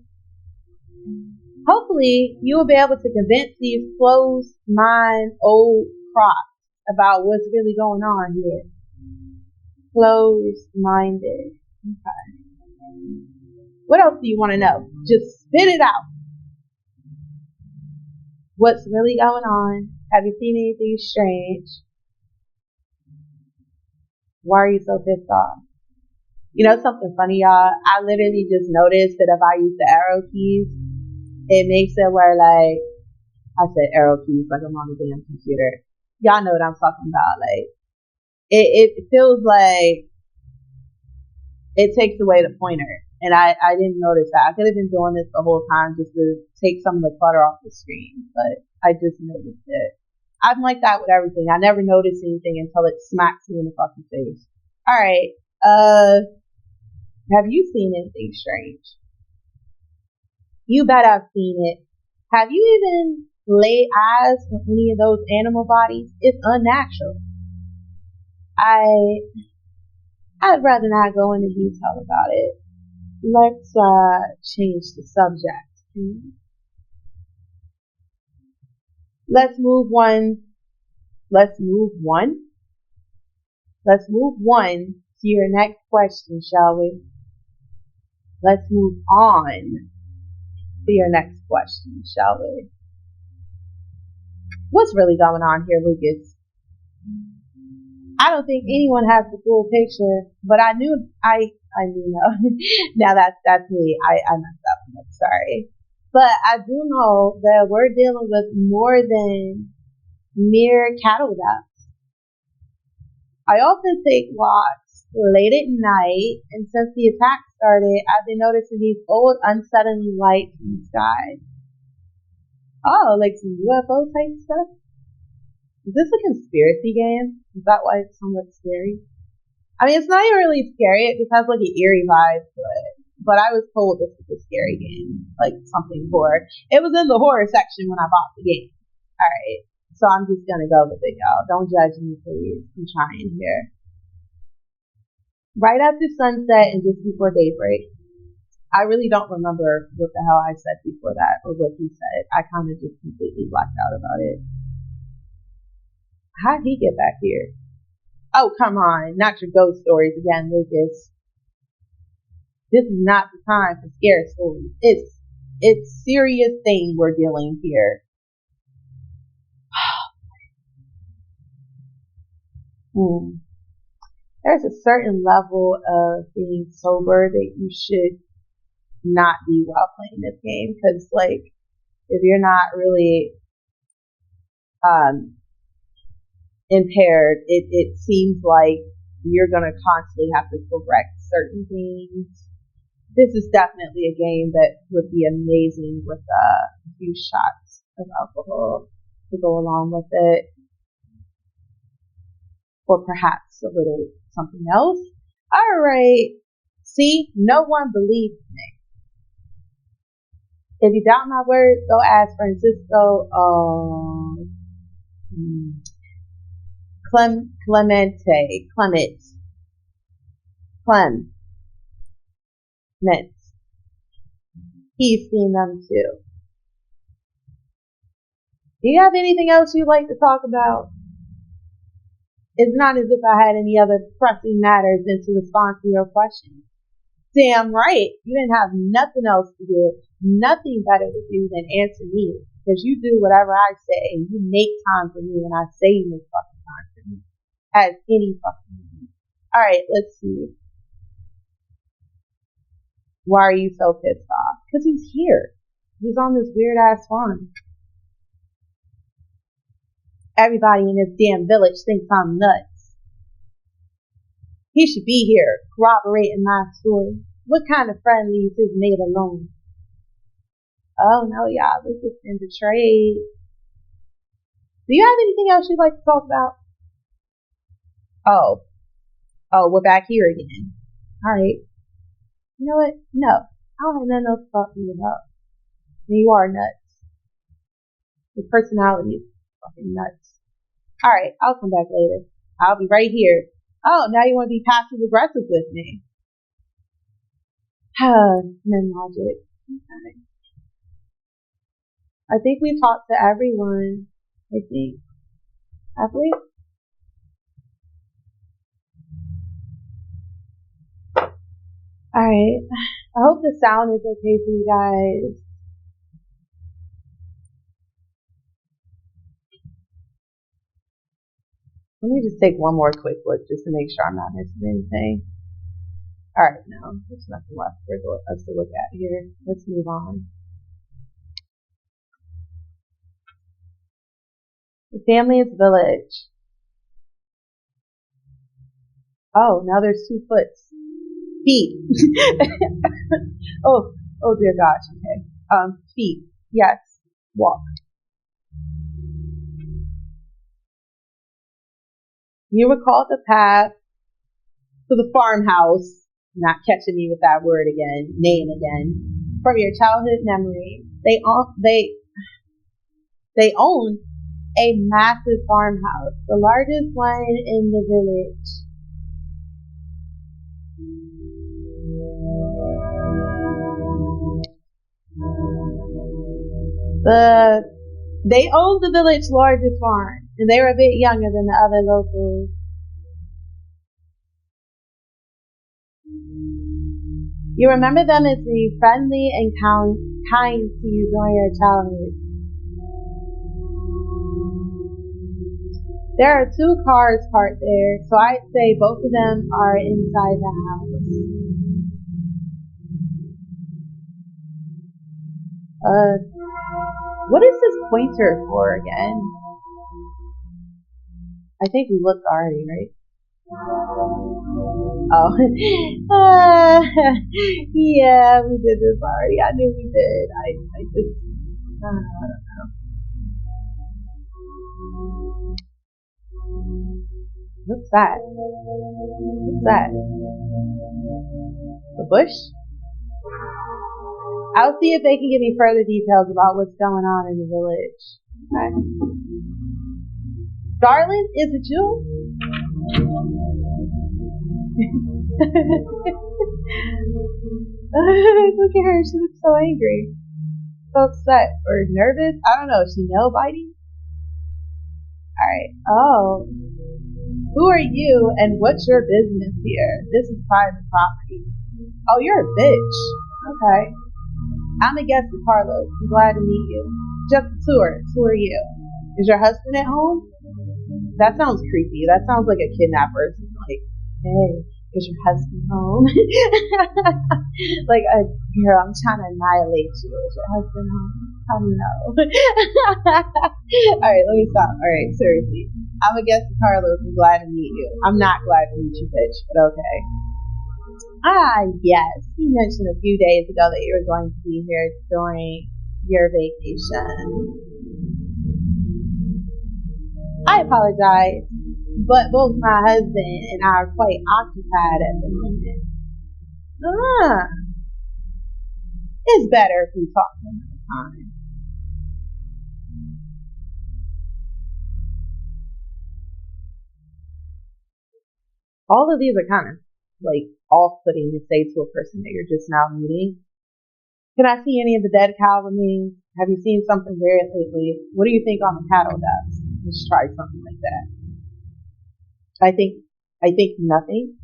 Hopefully, you will be able to convince these closed mind old crocs about what's really going on here. Closed-minded. Okay. What else do you want to know? Just spit it out. What's really going on? Have you seen anything strange? Why are you so pissed off? You know something funny, y'all? I literally just noticed that if I use the arrow keys, it makes it where, like, I said arrow keys like I'm on a damn computer. Y'all know what I'm talking about. Like, it feels like it takes away the pointer. And I didn't notice that. I could have been doing this the whole time just to take some of the clutter off the screen, but I just noticed it. I'm like that with everything. I never notice anything until it smacks me in the fucking face. Alright, have you seen anything strange? You bet I've seen it. Have you even laid eyes on any of those animal bodies? It's unnatural. I'd rather not go into detail about it. Let's change the subject. Let's move one to your next question, shall we? Let's move on to your next question, shall we? What's really going on here, Lucas? I don't think anyone has the full picture, but I knew no. Now that's me. I messed up. I'm sorry. But I do know that we're dealing with more than mere cattle deaths. I often take walks late at night, and since the attack started, I've been noticing these old, unsettling lights in the sky. Oh, like some UFO type stuff? Is this a conspiracy game? Is that why it's somewhat scary? I mean, it's not even really scary. It just has like an eerie vibe to it. But I was told this was a scary game, like something horror. It was in the horror section when I bought the game. Alright, so I'm just gonna go with it, y'all. Don't judge me, please. I'm trying here. Right after sunset and just before daybreak. I really don't remember what the hell I said before that, or what he said. I kind of just completely blacked out about it. How'd he get back here? Oh, come on. Not your ghost stories again, Lucas. This is not the time for scare stories. It's serious thing we're dealing here. There's a certain level of being sober that you should not be while playing this game, because like if you're not really impaired, it seems like you're gonna constantly have to correct certain things. This is definitely a game that would be amazing with a few shots of alcohol to go along with it, or perhaps a little something else. All right, see, no one believes me. If you doubt my word, go ask Francisco Clement. He's seen them too. Do you have anything else you'd like to talk about? It's not as if I had any other pressing matters than to respond to your questions. Damn right, you didn't have nothing else to do, nothing better to do than answer me. because you do whatever I say and you make time for me when I say you make fucking time for me. As any fucking moment. Alright, let's see. Why are you so pissed off? Because he's here. He's on this weird ass farm. Everybody in this damn village thinks I'm nuts. He should be here, corroborating my story. What kind of friend leaves his mate alone? Oh no, y'all, this has been betrayed. Do you have anything else you'd like to talk about? Oh, we're back here again. Alright. You know what? No. I don't have nothing else to talk to you about. You are nuts. Your personality is fucking nuts. Alright, I'll come back later. I'll be right here. Oh, now you want to be passive aggressive with me. Men logic. Okay. I think we talked to everyone. I think. Have we? Alright. I hope the sound is okay for you guys. Let me just take one more quick look just to make sure I'm not missing anything. Alright, no. There's nothing left for us to look at here. Let's move on. The family's village. Oh, now there's 2 foots. Feet. oh dear gosh, okay. Feet. Yes. Walk. You recall the path to the farmhouse, not catching me with that name again, from your childhood memory. They own a massive farmhouse, the largest one in the village. They owned the village's largest farm, and they were a bit younger than the other locals. You remember them as being friendly and kind to you during your childhood. There are 2 cars parked there, so I'd say both of them are inside the house. What is this pointer for again? I think we looked already, right? Oh. Yeah, we did this already. I knew we did. I just, I don't know. What's that? What's that? The bush? I'll see if they can give me further details about what's going on in the village. Okay. Darling, is it you? Look at her, she looks so angry. So upset or nervous. I don't know, is she nail biting? Alright. Oh. Who are you and what's your business here? This is private property. Oh, you're a bitch. Okay. I'm a guest of Carlos. I'm glad to meet you. Just a tourist. Who are you? Is your husband at home? That sounds creepy. That sounds like a kidnapper. Like, hey, is your husband home? Like, girl, I'm trying to annihilate you. Is your husband home? Oh no. Alright, let me stop. Alright, seriously. I'm a guest of Carlos. I'm glad to meet you. I'm not glad to meet you, bitch, but okay. Ah, yes. You mentioned a few days ago that you were going to be here during your vacation. I apologize, but both my husband and I are quite occupied at the moment. It's better if we talk another time. All of these are kind of like off-putting to say to a person that you're just now meeting. Can I see any of the dead cow remains? Have you seen something weird lately? What do you think on the cattle deaths? Let's try something like that. I think nothing.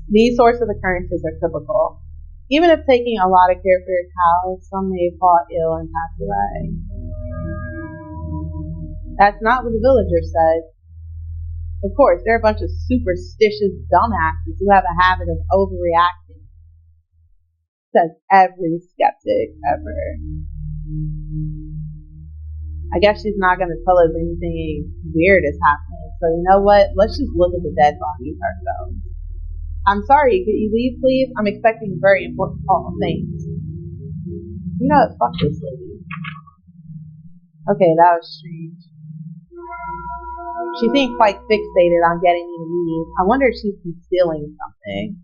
These sorts of occurrences are typical. Even if taking a lot of care for your cows, some may fall ill and pass away. That's not what the villager said. Of course, they're a bunch of superstitious dumbasses who have a habit of overreacting, says every skeptic ever. I guess she's not going to tell us anything weird is happening, so you know what? Let's just look at the dead bodies ourselves. I'm sorry, could you leave, please? I'm expecting very important call. Thanks. You know what? Fuck this lady. Okay, that was strange. She seemed quite fixated on getting me to leave. I wonder if she's concealing something.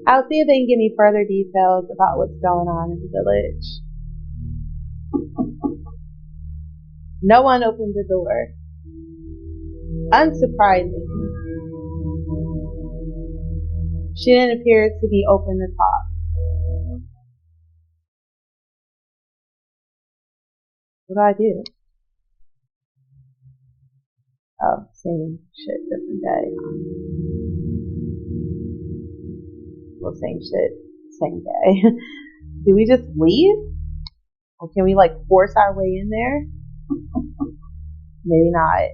I'll see if they can give me further details about what's going on in the village. No one opened the door. Unsurprising. She didn't appear to be open to talk. What do I do? Oh, same shit, different day. Well, same shit, same day. Do we just leave? Or can we like force our way in there? Maybe not.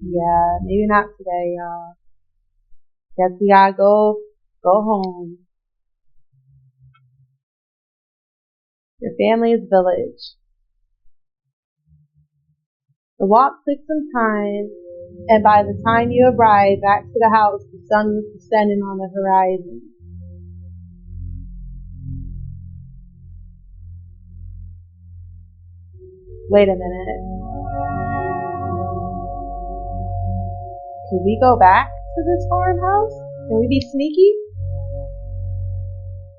Yeah, maybe not today, y'all. Guess we gotta go home. Your family's village. The walk took some time, and by the time you arrived back to the house, the sun was descending on the horizon. Wait a minute. Can we go back to this farmhouse? Can we be sneaky?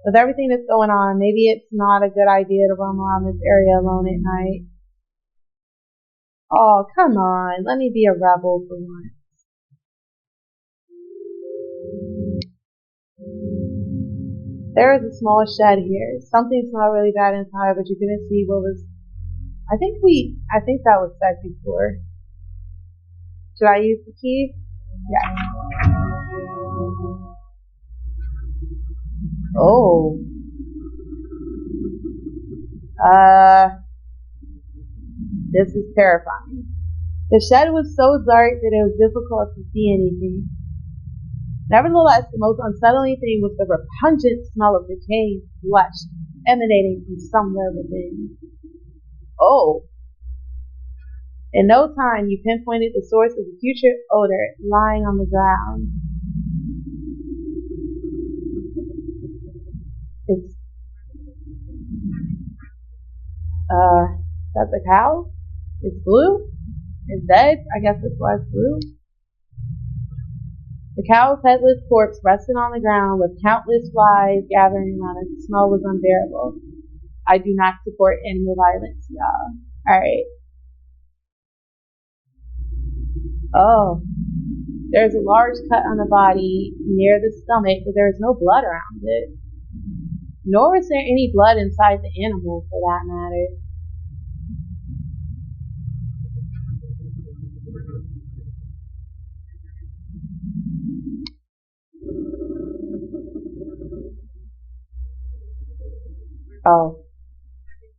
With everything that's going on, maybe it's not a good idea to roam around this area alone at night. Oh, come on. Let me be a rebel for once. There is a small shed here. Something smelled really bad inside, but you couldn't see what was. I think that was said before. Should I use the key? Yeah. Oh. This is terrifying. The shed was so dark that it was difficult to see anything. Nevertheless, the most unsettling thing was the repugnant smell of decaying flesh emanating from somewhere within. Oh. In no time, you pinpointed the source of the putrid odor lying on the ground. That's a cow? It's blue? It's dead? I guess that's why it's blue. The cow's headless corpse rested on the ground with countless flies gathering around it. The smell was unbearable. I do not support animal violence, y'all. Alright. Oh. There's a large cut on the body near the stomach, but there is no blood around it. Nor is there any blood inside the animal, for that matter. Oh.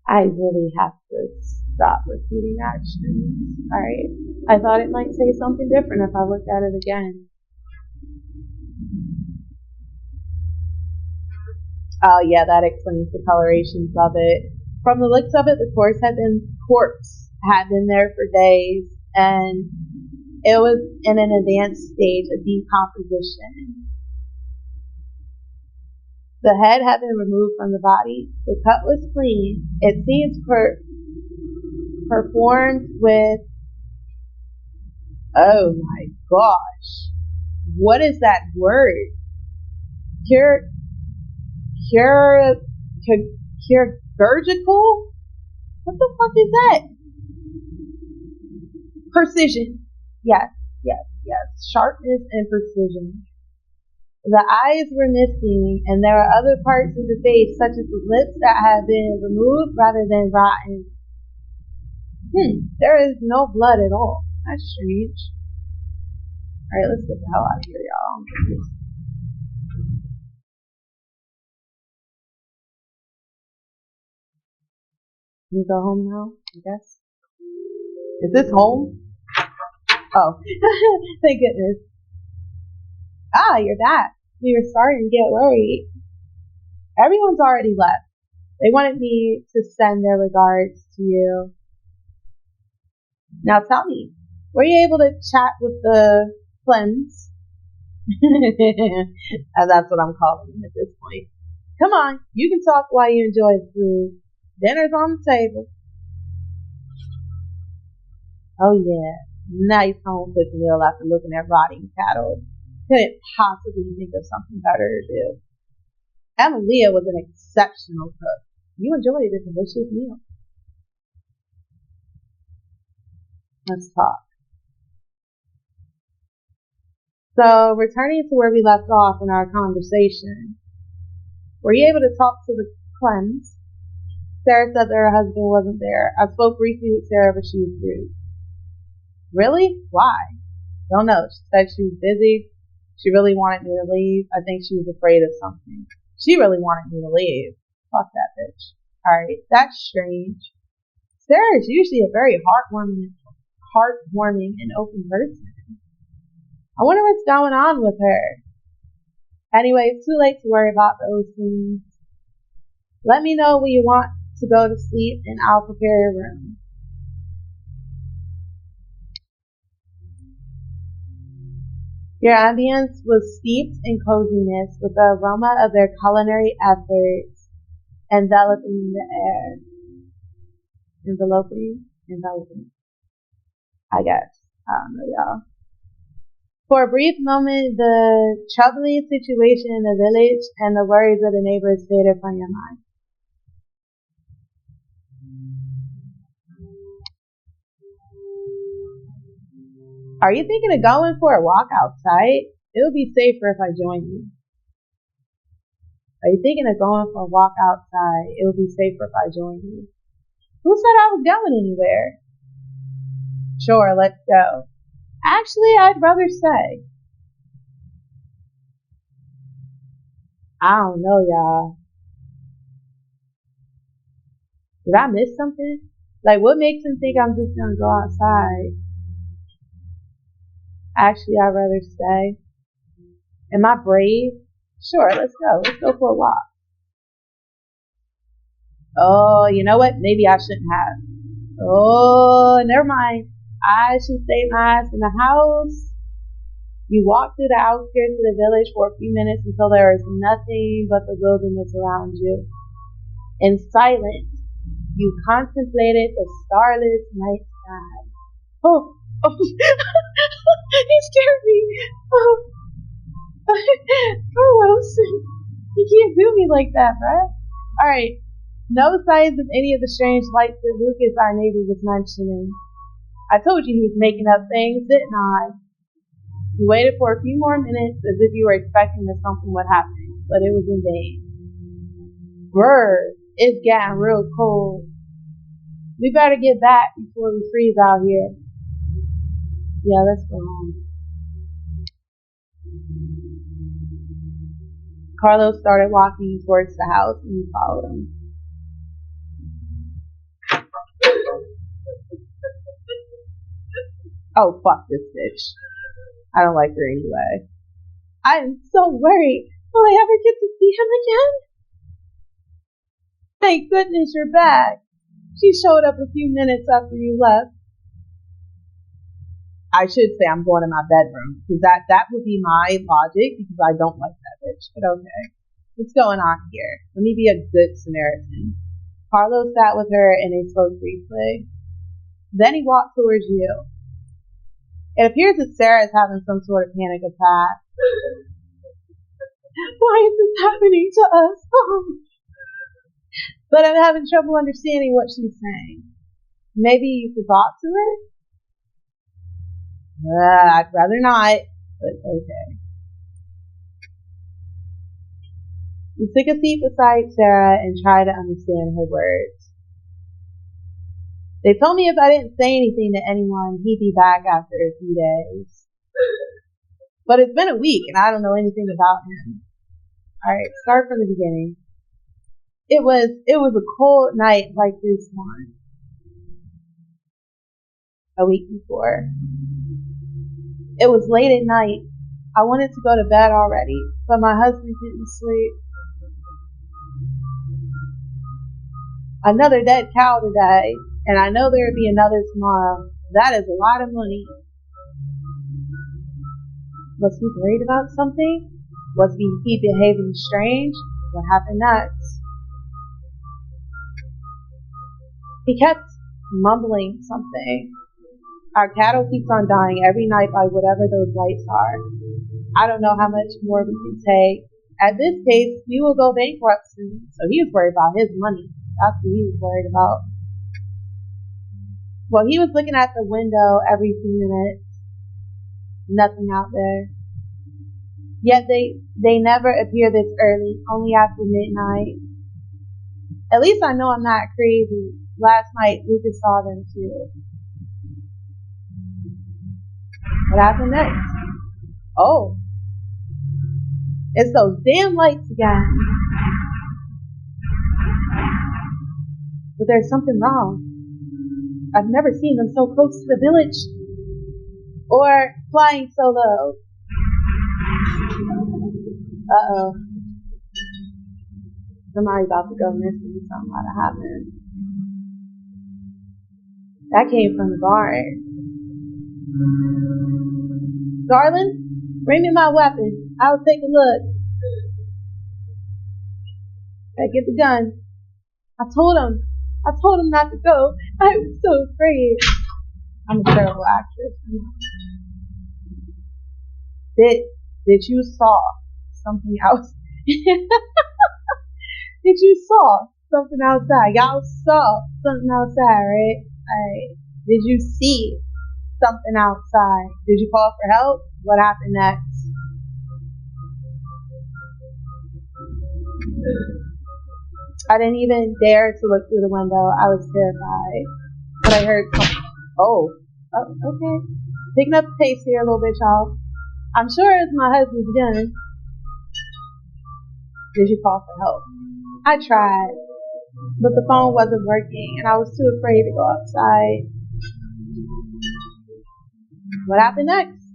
I really have to stop repeating actions. Alright. I thought it might say something different if I looked at it again. Oh yeah, that explains the colorations of it. From the looks of it, the corpse had been there for days, and it was in an advanced stage of decomposition. The head had been removed from the body. The cut was clean. It seems performed with. Oh my gosh. What is that word? Chirurgical? What the fuck is that? Precision. Yes. Sharpness and precision. The eyes were missing, and there were other parts of the face, such as the lips, that had been removed rather than rotten. There is no blood at all. That's strange. Alright, let's get the hell out of here, y'all. Can we go home now, I guess? Is this home? Oh, thank goodness. Ah, you're back. We were starting to get worried. Everyone's already left. They wanted me to send their regards to you. Now tell me, were you able to chat with the Clems? That's what I'm calling them at this point. Come on, you can talk while you enjoy the food. Dinner's on the table. Oh yeah, nice home cooked meal after looking at rotting cattle. Couldn't possibly think of something better to do. Emilia was an exceptional cook. You enjoyed a delicious meal. Let's talk. So, returning to where we left off in our conversation, were you able to talk to the Clems? Sarah said that her husband wasn't there. I spoke briefly with Sarah, but she was rude. Really? Why? Don't know. She said she was busy. She really wanted me to leave. I think she was afraid of something. She really wanted me to leave. Fuck that bitch. Alright, that's strange. Sarah is usually a very heartwarming and open person. I wonder what's going on with her. Anyway, it's too late to worry about those things. Let me know when you want to go to sleep and I'll prepare your room. Your ambience was steeped in coziness with the aroma of their culinary efforts enveloping the air. Enveloping. I guess. I don't know, y'all. For a brief moment, the troubling situation in the village and the worries of the neighbors faded from your mind. Are you thinking of going for a walk outside? It would be safer if I joined you. Are you thinking of going for a walk outside? It would be safer if I joined you. Who said I was going anywhere? Sure, let's go. Actually, I'd rather stay. I don't know, y'all. Did I miss something? Like, what makes him think I'm just gonna go outside? Actually, I'd rather stay. Am I brave? Sure, let's go. Let's go for a walk. Oh, you know what? Maybe I shouldn't have. Oh, never mind. I should stay my ass in the house. You walk through the outskirts of the village for a few minutes until there is nothing but the wilderness around you. In silence, you contemplated the starless night sky. Oh, he scared me. Oh, Carlos, you can't do me like that, bruh. Alright, no signs of any of the strange lights that Lucas, our neighbor, was mentioning. I told you he was making up things, didn't I? You waited for a few more minutes as if you were expecting that something would happen, but it was in vain. Brr, it's getting real cold. We better get back before we freeze out here. Yeah, let's go home. Carlos started walking towards the house and we followed him. Oh, fuck this bitch. I don't like her anyway. I am so worried. Will I ever get to see him again? Thank goodness you're back. She showed up a few minutes after you left. I should say I'm going to my bedroom, because that would be my logic, because I don't like that bitch. But okay. What's going on here? Let me be a good Samaritan. Carlos sat with her and they spoke briefly. Then he walked towards you. It appears that Sarah is having some sort of panic attack. Why is this happening to us? But I'm having trouble understanding what she's saying. Maybe you could talk to her? I'd rather not, but okay. We took a seat beside Sarah and tried to understand her words. They told me if I didn't say anything to anyone, he'd be back after a few days. But it's been a week and I don't know anything about him. Alright, start from the beginning. It was a cold night like this one. A week before. It was late at night. I wanted to go to bed already, but my husband didn't sleep. Another dead cow today, and I know there'll be another tomorrow. That is a lot of money. Was he worried about something? Was he behaving strange? What happened next? He kept mumbling something. Our cattle keeps on dying every night by whatever those lights are. I don't know how much more we can take. At this pace, we will go bankrupt soon. So he was worried about his money. That's what he was worried about. Well, he was looking at the window every few minutes. Nothing out there. Yet they never appear this early, only after midnight. At least I know I'm not crazy. Last night, Lucas saw them too. What happened next? Oh. It's those damn lights again. But there's something wrong. I've never seen them so close to the village. Or flying so low. Uh-oh. Somebody's about to go missing. Something about to happen. That came from the barn. Garland, bring me my weapon. I'll take a look. I get the gun. I told him not to go. I was so afraid. I'm a terrible actress. Did you saw something else? Did you saw something outside? Y'all saw something outside, right? Alright. Did you see something outside? Did you call for help? What happened next? I didn't even dare to look through the window. I was terrified. But I heard something. Oh, okay. Picking up the pace here a little bit, y'all. I'm sure it's my husband's gun. Did you call for help? I tried, but the phone wasn't working, and I was too afraid to go outside. What happened next?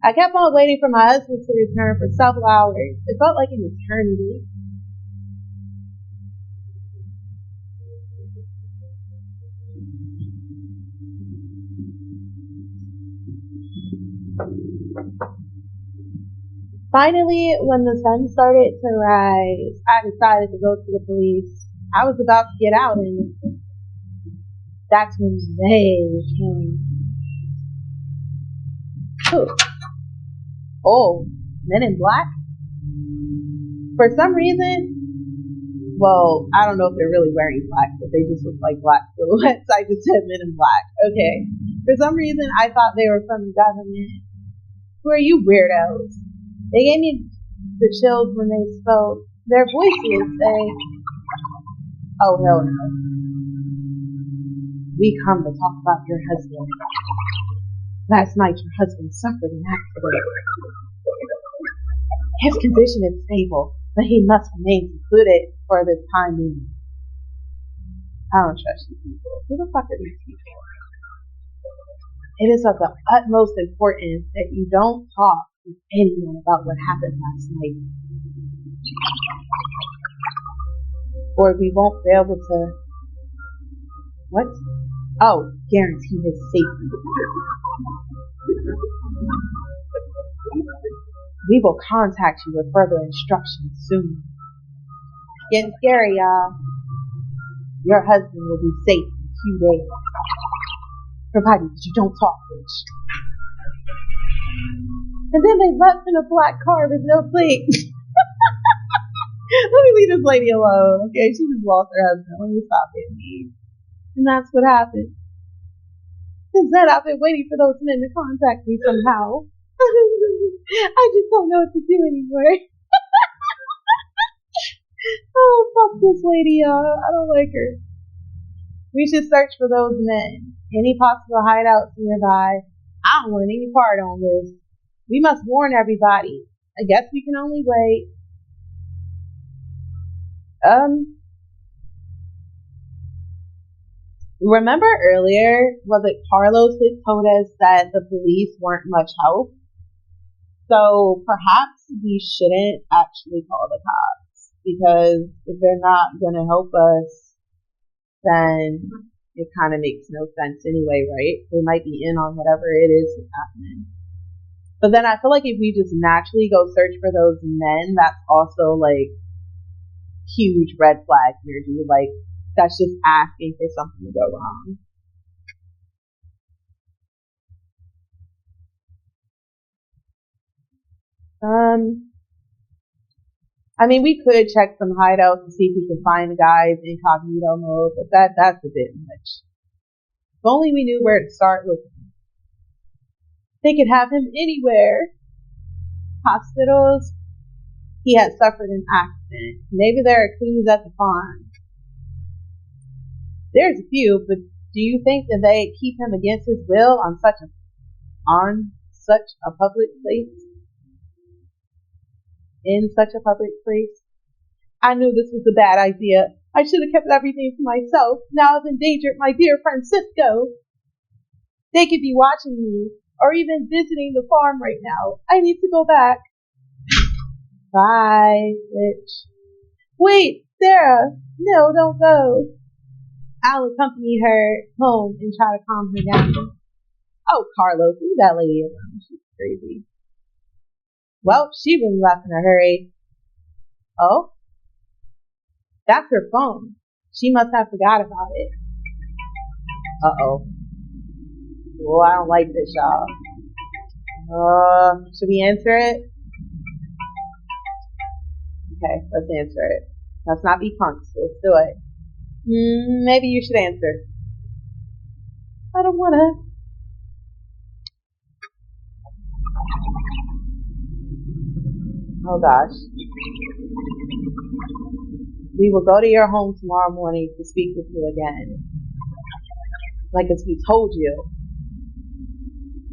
I kept on waiting for my husband to return for several hours. It felt like an eternity. Finally, when the sun started to rise, I decided to go to the police. I was about to get out, and that's when they came. Who? Oh, Men in Black? For some reason, well, I don't know if they're really wearing black, but they just look like black silhouettes. I just said Men in Black. Okay. For some reason, I thought they were from the government. Who are you weirdos? They gave me the chills when they spoke. Their voices say, oh, hell no. We come to talk about your husband. Last night, your husband suffered an accident. His condition is stable, but he must remain secluded for the time being. I don't trust these people. Who the fuck are these people? It is of the utmost importance that you don't talk with anyone about what happened last night, or we won't be able to, what? Oh, guarantee his safety. We will contact you with further instructions soon. Getting scary, y'all. Your husband will be safe in a few days, provided that you don't talk, bitch. And then they left in a black car with no plate. Let me leave this lady alone, okay? She just lost her husband. Let me stop being mean. And that's what happened. Since then, I've been waiting for those men to contact me somehow. I just don't know what to do anymore. Oh, fuck this lady, I don't like her. We should search for those men. Any possible hideouts nearby. I don't want any part on this. We must warn everybody. I guess we can only wait. Remember earlier, was it Carlos that told us that the police weren't much help? So perhaps we shouldn't actually call the cops, because if they're not going to help us, then it kind of makes no sense anyway, right? They might be in on whatever it is that's happening. But then I feel like if we just naturally go search for those men, that's also like huge red flag energy. Like, that's just asking for something to go wrong. I mean, we could check some hideouts and see if we can find the guys incognito mode, but that's a bit much. If only we knew where to start with him. They could have him anywhere. Hospitals. He had suffered an accident. Maybe there are clues at the farm. There's a few, but do you think that they keep him against his will on such a public place? In such a public place? I knew this was a bad idea. I should have kept everything to myself. Now I've endangered my dear Francisco. They could be watching me, or even visiting the farm right now. I need to go back. Bye, bitch. Wait, Sarah. No, don't go. I'll accompany her home and try to calm her down. Oh, Carlos, leave that lady alone. She's crazy. Well, she really left in a hurry. Oh? That's her phone. She must have forgot about it. Uh-oh. Oh, I don't like this, y'all. Should we answer it? Okay, let's answer it. Let's not be punks. Let's do it. Maybe you should answer. I don't wanna. Oh gosh. We will go to your home tomorrow morning to speak with you again. Like as we told you.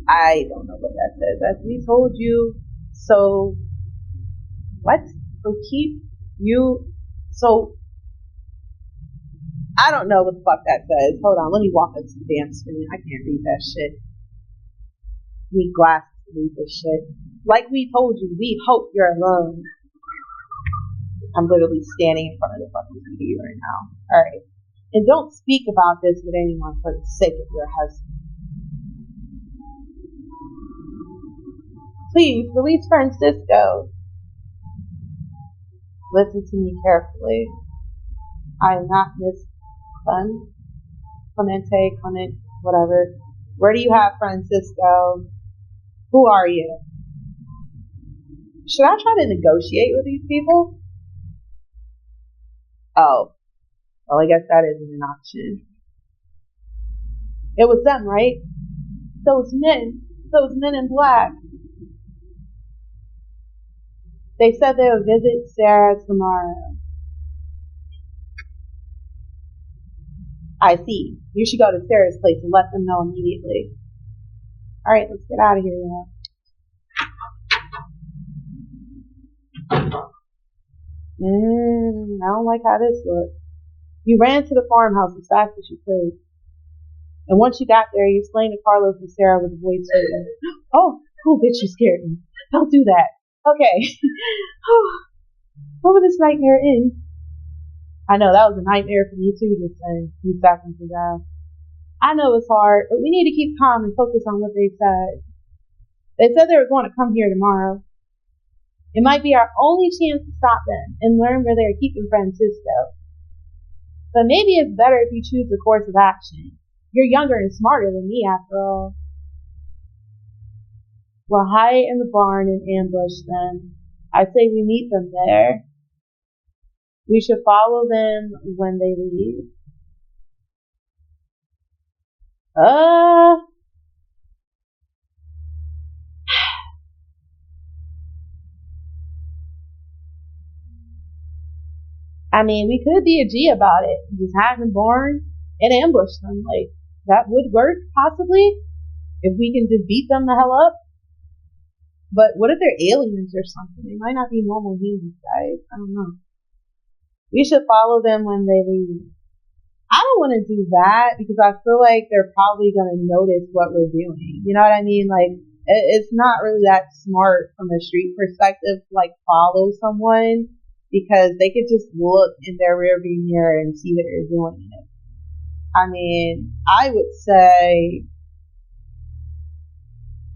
I don't know what that says. As we told you, so what? So keep you, so I don't know what the fuck that says. Hold on, let me walk up to the damn screen. I can't read that shit. Need glasses to read this shit. Like we told you, we hope you're alone. I'm literally standing in front of the fucking TV right now. Alright. And don't speak about this with anyone for the sake of your husband. Please, release Francisco. Listen to me carefully. I am not Miss Clement, whatever. Where do you have Francisco? Who are you? Should I try to negotiate with these people? Oh. Well, I guess that isn't an option. It was them, right? Those men in black. They said they would visit Sarah tomorrow. I see. You should go to Sarah's place and let them know immediately. Alright, let's get out of here now. I don't like how this looks. You ran to the farmhouse as fast as you could. And once you got there, you explained to Carlos and Sarah with a voice shaking. Oh, bitch, you scared me. Don't do that. Okay. What will this nightmare end? I know, that was a nightmare for me too, just a few seconds ago. I know it's hard, but we need to keep calm and focus on what they said. They said they were going to come here tomorrow. It might be our only chance to stop them and learn where they are keeping Francisco. But maybe it's better if you choose a course of action. You're younger and smarter than me, after all. We'll hide in the barn and ambush them. I say we meet them there. We should follow them when they leave. I mean, we could be a G about it. Just have them born and ambush them. Like, that would work, possibly, if we can just beat them the hell up. But what if they're aliens or something? They might not be normal humans, guys. I don't know. We should follow them when they leave. I don't want to do that because I feel like they're probably going to notice what we're doing. You know what I mean? Like, it's not really that smart from a street perspective to, like, follow someone because they could just look in their rearview mirror and see that you're doing it. I mean, I would say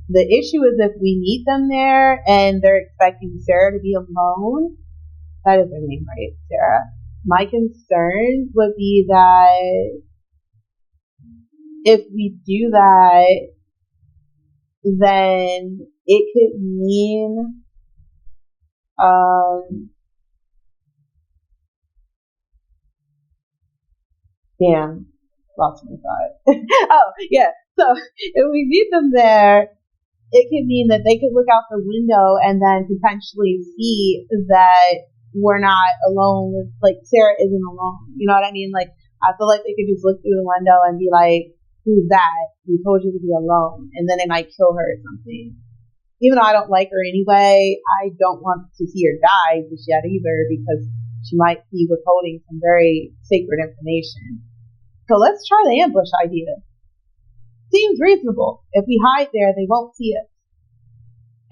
the issue is if we meet them there and they're expecting Sarah to be alone. That is her name, right? Sarah. My concern would be that if we do that, then it could mean damn, lost my thought. Oh, yeah. So if we meet them there, it could mean that they could look out the window and then potentially see that we're not alone with, like, Sarah isn't alone. You know what I mean? Like, I feel like they could just look through the window and be like, who's that? We told you to be alone. And then they might kill her or something. Even though I don't like her anyway, I don't want to see her die just yet either because she might be withholding some very sacred information. So let's try the ambush idea. Seems reasonable. If we hide there, they won't see us.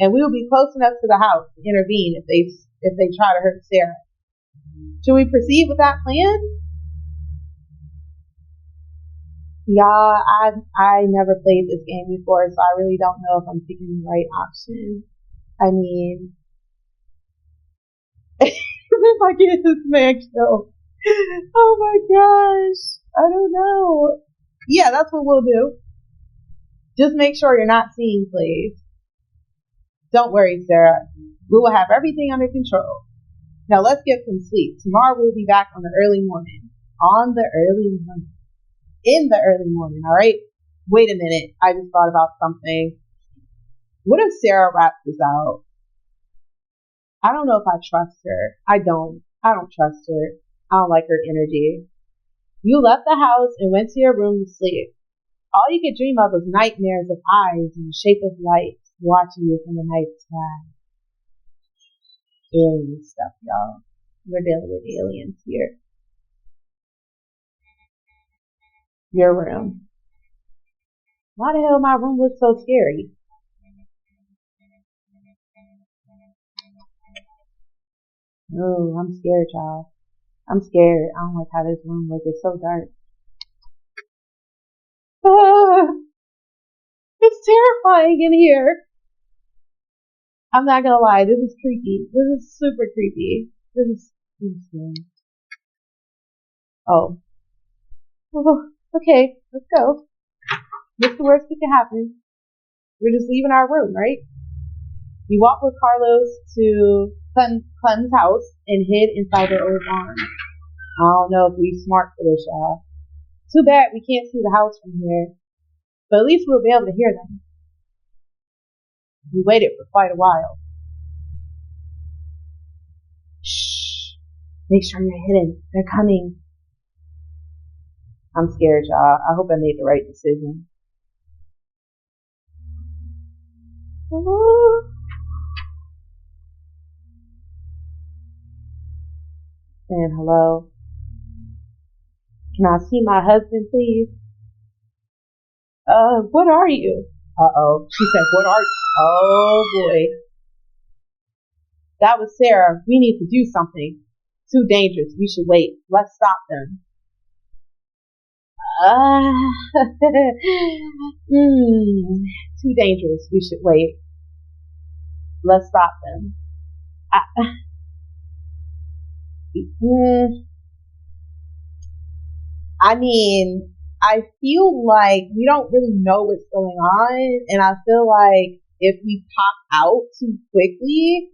And we will be close enough to the house to intervene if they try to hurt Sarah. Should we proceed with that plan? Yeah, I never played this game before, so I really don't know if I'm picking the right option. I mean, if I get this man killed, oh my gosh, I don't know. Yeah, that's what we'll do. Just make sure you're not seeing, please. Don't worry, Sarah. We will have everything under control. Now let's get some sleep. Tomorrow we'll be back on the early morning. In the early morning, alright? Wait a minute. I just thought about something. What if Sarah raps this out? I don't know if I trust her. I don't trust her. I don't like her energy. You left the house and went to your room to sleep. All you could dream of was nightmares of eyes in the shape of lights watching you from the night sky. Alien stuff, y'all. We're dealing with aliens here. Your room. Why the hell my room looks so scary? Oh, I'm scared, y'all. I'm scared. I don't like how this room looks. It's so dark. It's terrifying in here. I'm not gonna lie, this is creepy. This is super creepy. This is scary. Oh, okay, let's go. What's the worst that could happen? We're just leaving our room, right? We walked with Carlos to Clem's house and hid inside their old barn. I don't know if we smart for this, y'all. Too bad we can't see the house from here, but at least we'll be able to hear them. We waited for quite a while. Shh. Make sure you're hidden. They're coming. I'm scared, y'all. I hope I made the right decision. Saying hello. Can I see my husband, please? What are you? Uh-oh. She said, what are you? Oh, boy. That was Sarah. We need to do something. Too dangerous. We should wait. Let's stop them. Too dangerous. We should wait. Let's stop them. I mean, I feel like we don't really know what's going on, and I feel like if we pop out too quickly,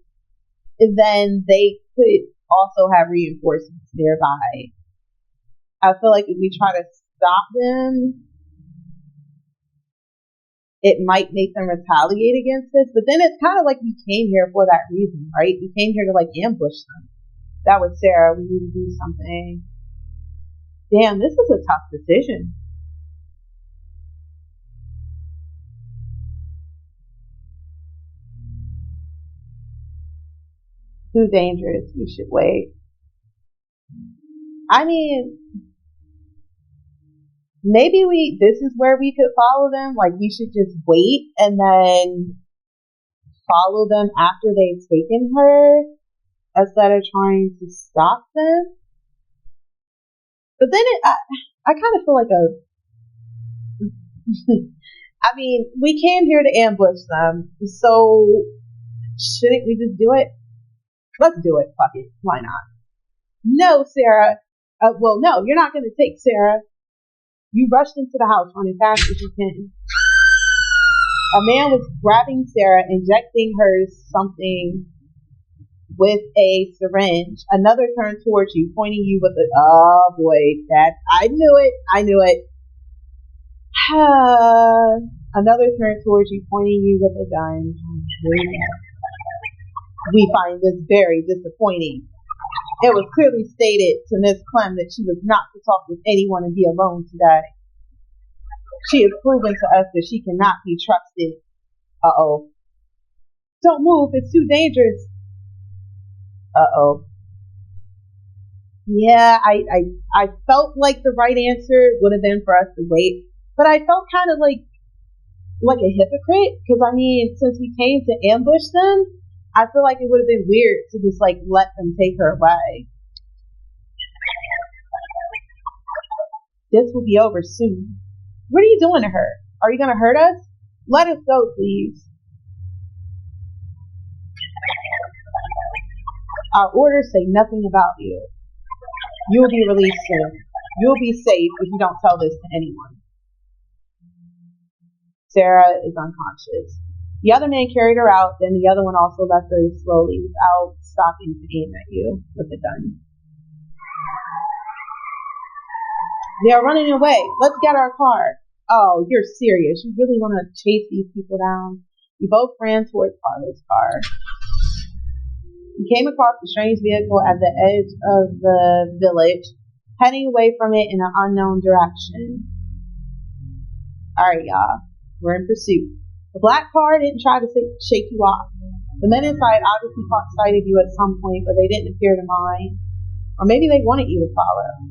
then they could also have reinforcements nearby. I feel like if we try to stop them, it might make them retaliate against us, but then it's kind of like we came here for that reason, right? We came here to, like, ambush them. That was Sarah. We need to do something. Damn, this is a tough decision. Too dangerous. You should wait. I mean, maybe this is where we could follow them. Like, we should just wait and then follow them after they've taken her instead of trying to stop them. But then I kind of feel like I mean, we came here to ambush them, so shouldn't we just do it? Let's do it. Fuck it. Why not? No, Sarah. Well, no, you're not going to take Sarah. You rushed into the house running fast as you can. A man was grabbing Sarah, injecting her something with a syringe. Another turned towards you, pointing you with oh boy, I knew it. Another turned towards you, pointing you with a gun. We find this very disappointing. It was clearly stated to Miss Clem that she was not to talk with anyone and be alone today. She has proven to us that she cannot be trusted. Uh-oh. Don't move, it's too dangerous. Uh-oh. Yeah, I felt like the right answer would have been for us to wait, but I felt kind of like a hypocrite, because I mean, since we came to ambush them, I feel like it would have been weird to just like let them take her away. This will be over soon. What are you doing to her? Are you going to hurt us? Let us go, please. Our orders say nothing about you. You will be released soon. You will be safe if you don't tell this to anyone. Sarah is unconscious. The other man carried her out, then the other one also left very slowly without stopping to aim at you with the gun. They are running away. Let's get our car. Oh, you're serious. You really want to chase these people down? You both ran towards Carla's car. You came across the strange vehicle at the edge of the village, heading away from it in an unknown direction. Alright, y'all. We're in pursuit. The black car didn't try to shake you off. The men inside obviously caught sight of you at some point, but they didn't appear to mind. Or maybe they wanted you to follow.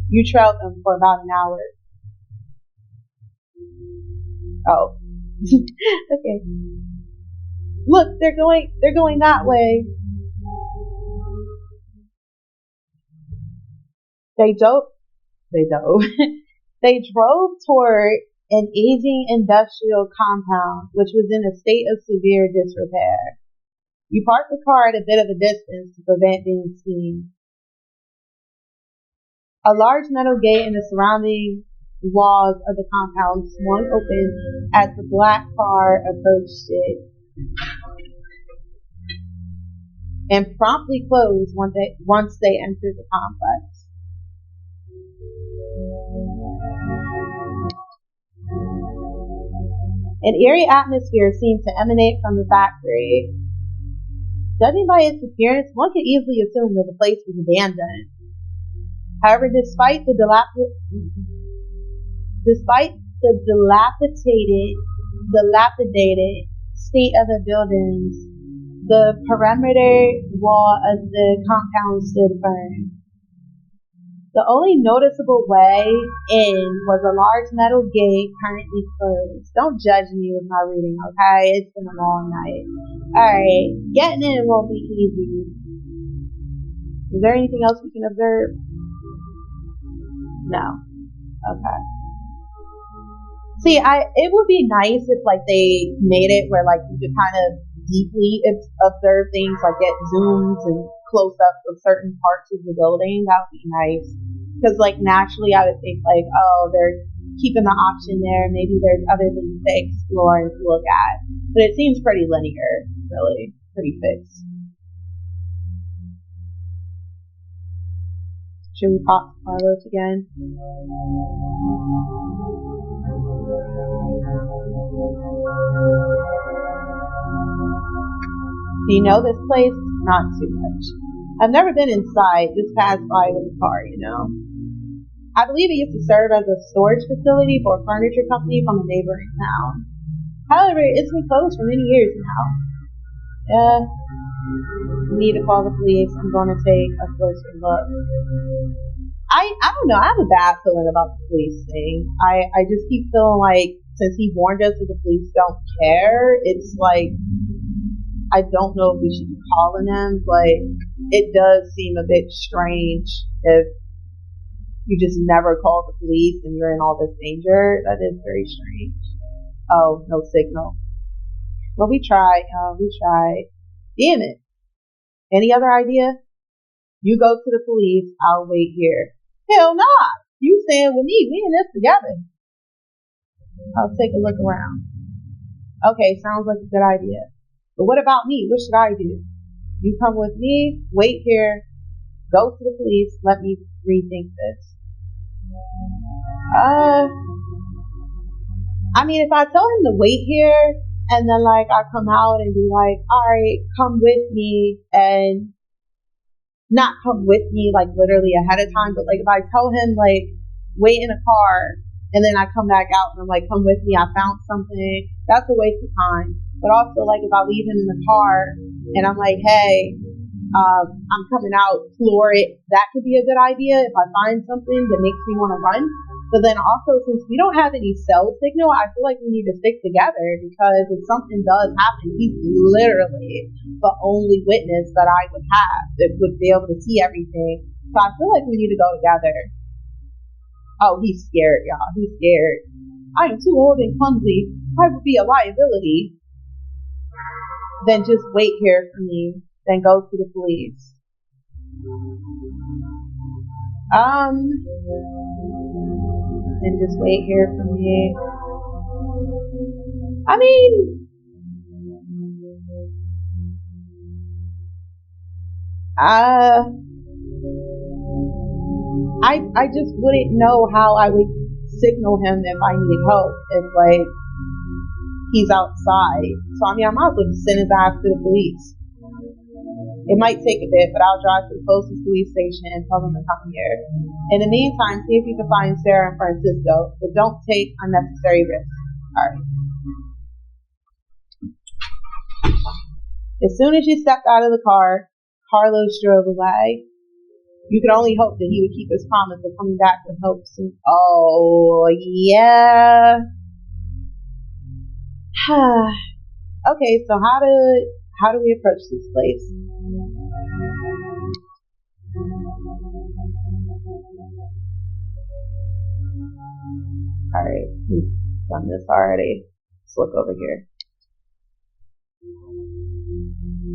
You trailed them for about an hour. Oh. Okay. Look, they're going that way. They drove toward an aging industrial compound, which was in a state of severe disrepair. You parked the car at a bit of a distance to prevent being seen. A large metal gate in the surrounding walls of the compound swung open as the black car approached it, and promptly closed once they entered the complex. An eerie atmosphere seemed to emanate from the factory. Judging by its appearance, one could easily assume that the place was abandoned. However, despite the dilapidated state of the buildings, the perimeter wall of the compound stood firm. The only noticeable way in was a large metal gate currently closed. Don't judge me with my reading, okay? It's been a long night. Alright, getting in won't be easy. Is there anything else we can observe? No. Okay. See, it would be nice if like they made it where like you could kind of deeply observe things, like get zooms and close up of certain parts of the building. That would be nice, because like naturally I would think like, oh, they're keeping the option there, maybe there's other things to explore and to look at, but it seems pretty linear, really pretty fixed. Should we pop Carlos again? Do you know this place? Not too much. I've never been inside, just passed by with a car, I believe it used to serve as a storage facility for a furniture company from a neighboring town. However, it's been closed for many years now. Yeah, need to call the police. I'm going to take a closer look. I don't know. I have a bad feeling about the police thing. I just keep feeling like since he warned us that the police don't care, it's like I don't know if we should be calling them, but it does seem a bit strange if you just never call the police and you're in all this danger. That is very strange. Oh, no signal. Well, we tried. Damn it. Any other idea? You go to the police. I'll wait here. Hell nah. You staying with me. We in this together. I'll take a look around. Okay, sounds like a good idea. But what about me? What should I do? You come with me. Wait here. Go to the police. Let me rethink this. I mean, if I tell him to wait here and then like I come out and be like, all right, come with me, and not come with me like literally ahead of time, but like if I tell him like wait in a car and then I come back out and I'm like, come with me, I found something, that's a waste of time. But also like if I leave him in the car and I'm like, hey, I'm coming out, floor it, that could be a good idea if I find something that makes me want to run. But then also, since we don't have any cell signal, I feel like we need to stick together, because if something does happen, he's literally the only witness that I would have that would be able to see everything. So I feel like we need to go together. Oh, he's scared, y'all. He's scared. I am too old and clumsy. I would be a liability. Then just wait here for me. Then go to the police. And just wait here for me. I mean, I just wouldn't know how I would signal him if I need help. If like he's outside. So I mean, I might as well just send his ass to the police. It might take a bit, but I'll drive to the closest police station and tell them to come here. In the meantime, see if you can find Sarah and Francisco, but don't take unnecessary risks. Alright. As soon as you stepped out of the car, Carlos drove away. You could only hope that he would keep his promise of coming back with hope soon. Oh, yeah. Okay, so how do we approach this place? Alright, we've done this already. Let's look over here.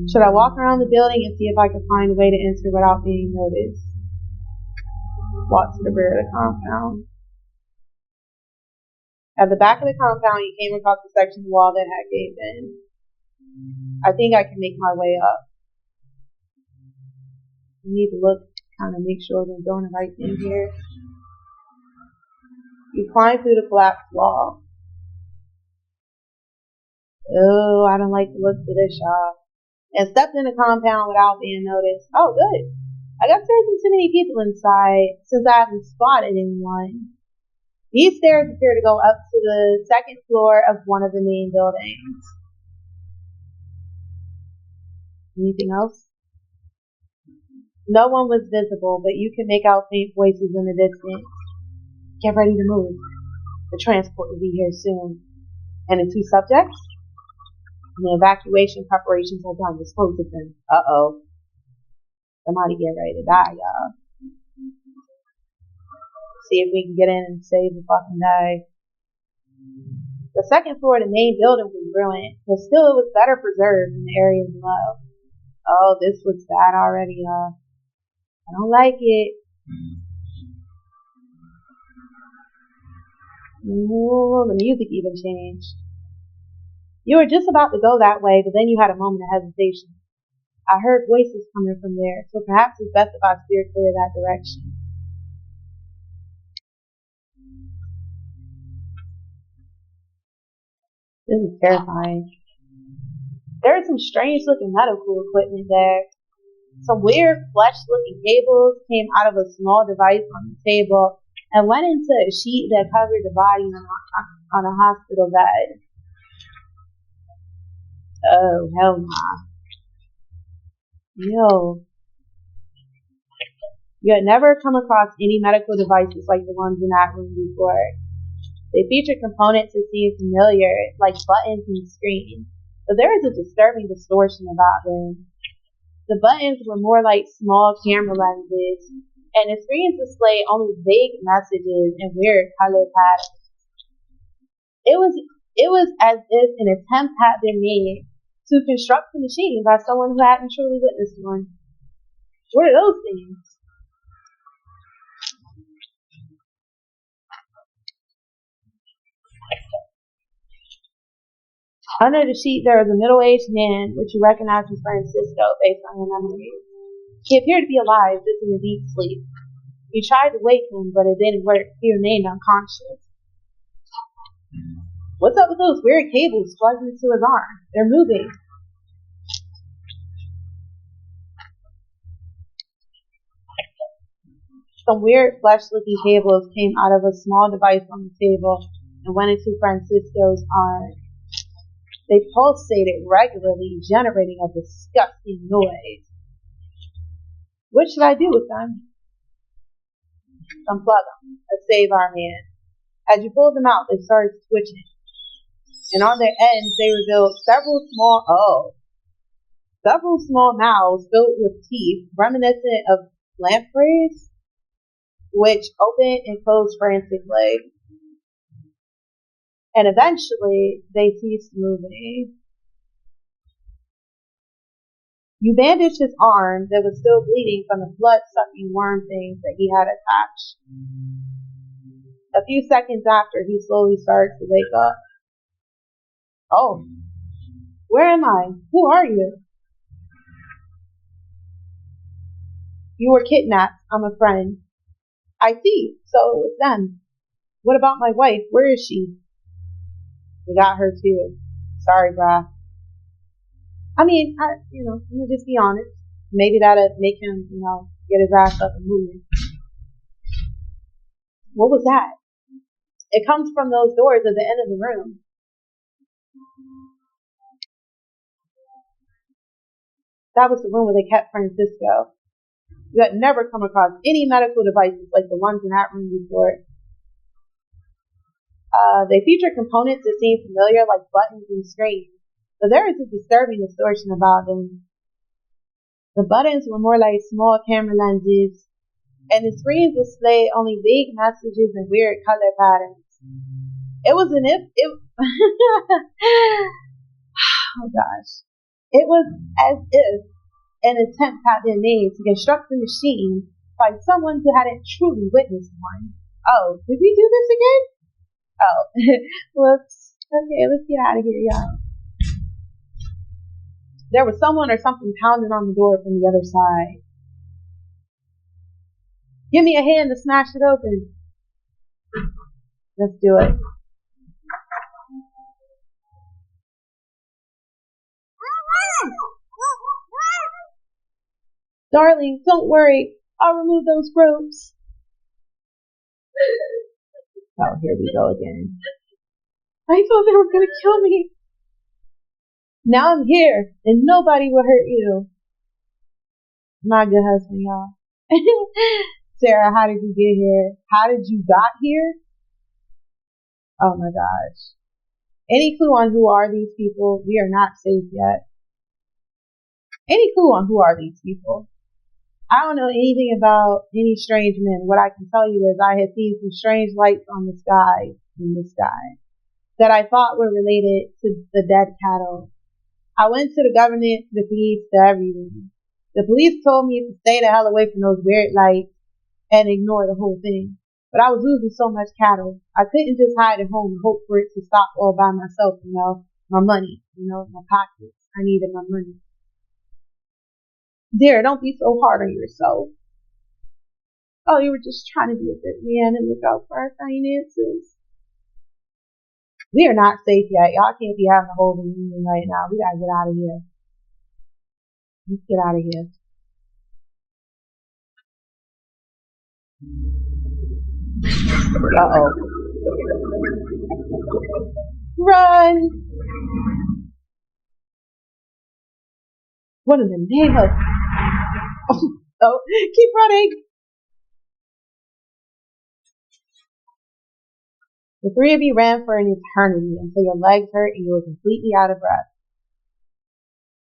Should I walk around the building and see if I can find a way to enter without being noticed? Walk to the rear of the compound. At the back of the compound, you came across a section of the wall that had caved in. I think I can make my way up. You need to look, kind of make sure we're doing the right thing here. You climb through the collapsed wall. Oh, I don't like the look of this, y'all. And stepped in the compound without being noticed. Oh, good. I guess there isn't too many people inside since I haven't spotted anyone. These stairs appear to go up to the second floor of one of the main buildings. Anything else? No one was visible, but you can make out faint voices in the distance. Get ready to move. The transport will be here soon. And the two subjects? The evacuation preparations are done. Dispose of them. Uh-oh. Somebody get ready to die, y'all. See if we can get in and save the fucking day. The second floor of the main building was ruined, but still it was better preserved than the area below. Oh, this looks bad already, y'all. I don't like it. Ooh, the music even changed. You were just about to go that way, but then you had a moment of hesitation. I heard voices coming from there, so perhaps it's best if I steer clear of that direction. This is terrifying. There is some strange looking medical equipment there. Some weird flesh-looking cables came out of a small device on the table and went into a sheet that covered the body on a hospital bed. Oh, hell nah. Yo. You had never come across any medical devices like the ones in that room before. They featured components that seemed familiar, like buttons and screens, but there was a disturbing distortion about them. The buttons were more like small camera lenses, and the screens displayed only vague messages in weird color patterns. It was as if an attempt had been made to construct the machine by someone who hadn't truly witnessed one. What are those things? Under the sheet there was a middle-aged man, which you recognized as Francisco based on your memories. He appeared to be alive, just in a deep sleep. We tried to wake him, but it didn't work. He remained unconscious. What's up with those weird cables plugged into his arm? They're moving. Some weird flesh-looking cables came out of a small device on the table and went into Francisco's arm. They pulsated regularly, generating a disgusting noise. What should I do with them? Unplug them. Save our man. As you pulled them out, they started switching. And on their ends, they revealed several small mouths filled with teeth, reminiscent of lampreys, which opened and closed frantically. And eventually, they ceased moving. You bandaged his arm that was still bleeding from the blood-sucking worm things that he had attached. A few seconds after, he slowly started to wake up. Oh, where am I? Who are you? You were kidnapped. I'm a friend. I see. So it's them. What about my wife? Where is she? We got her too. Sorry, brah. I mean, I'm gonna just be honest. Maybe that'll make him, get his ass up and moving. What was that? It comes from those doors at the end of the room. That was the room where they kept Francisco. You had never come across any medical devices like the ones in that room before. They feature components that seem familiar, like buttons and screens, but there is a disturbing distortion about them. The buttons were more like small camera lenses, and the screens displayed only vague messages and weird color patterns. It was an if it oh gosh. It was as if an attempt had been made to construct the machine by someone who hadn't truly witnessed one. Oh, did we do this again? Oh, whoops. Okay, let's get out of here, y'all. There was someone or something pounding on the door from the other side. Give me a hand to smash it open. Let's do it. Darling, don't worry. I'll remove those ropes. Oh, here we go again. I thought they were going to kill me. Now I'm here, and nobody will hurt you. My good husband, y'all. Sarah, how did you get here? How did you got here? Oh my gosh. Any clue on who are these people? We are not safe yet. Any clue on who are these people? I don't know anything about any strange men. What I can tell you is I had seen some strange lights on the sky, in the sky, that I thought were related to the dead cattle. I went to the government, the police, to everyone. The police told me to stay the hell away from those weird lights and ignore the whole thing. But I was losing so much cattle. I couldn't just hide at home and hope for it to stop all by myself, my money, my pockets. I needed my money. Dear, don't be so hard on yourself. Oh, you were just trying to be a good man and look out for our finances. We are not safe yet. Y'all can't be having a whole reunion right now. We gotta get out of here. Let's get out of here. Uh-oh. Run! What in the name of... Oh, keep running! The three of you ran for an eternity until your legs hurt and you were completely out of breath.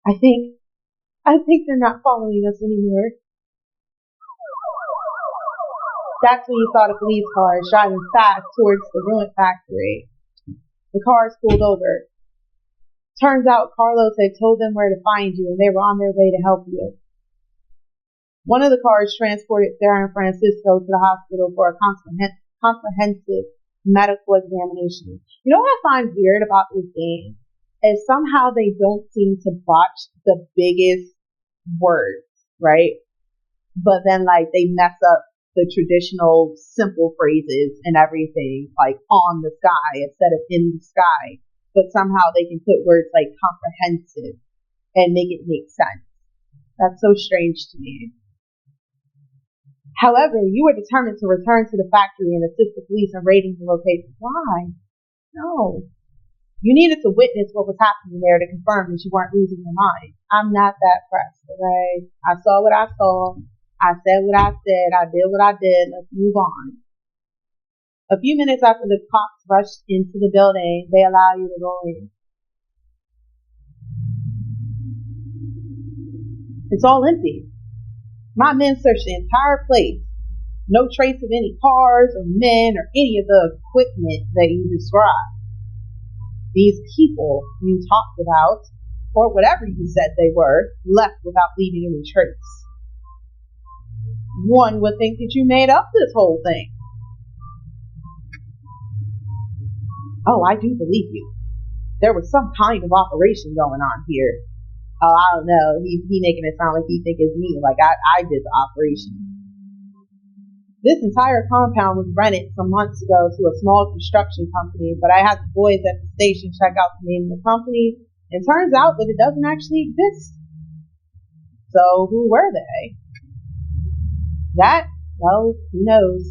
I think they're not following us anymore. That's when you saw the police car driving fast towards the ruined factory. The cars pulled over. Turns out Carlos had told them where to find you and they were on their way to help you. One of the cars transported Sarah and Francisco to the hospital for a comprehensive medical examination. You know what I find weird about this game? Is somehow they don't seem to botch the biggest words, right? But then like they mess up the traditional simple phrases and everything, like on the sky instead of in the sky. But somehow they can put words like comprehensive and make it make sense. That's so strange to me. However, you were determined to return to the factory and assist the police in raiding the location. Why? No. You needed to witness what was happening there to confirm that you weren't losing your mind. I'm not that pressed, okay? I saw what I saw. I said what I said. I did what I did. Let's move on. A few minutes after the cops rushed into the building, they allowed you to go in. It's all empty. My men searched the entire place. No trace of any cars or men or any of the equipment that you described. These people you talked about, or whatever you said they were, left without leaving any trace. One would think that you made up this whole thing. Oh, I do believe you. There was some kind of operation going on here. Oh, I don't know. He making it sound like he think it's me, like I did the operation. This entire compound was rented some months ago to a small construction company, but I had the boys at the station check out the name of the company, and it turns out that it doesn't actually exist. So who were they? That, well, who knows?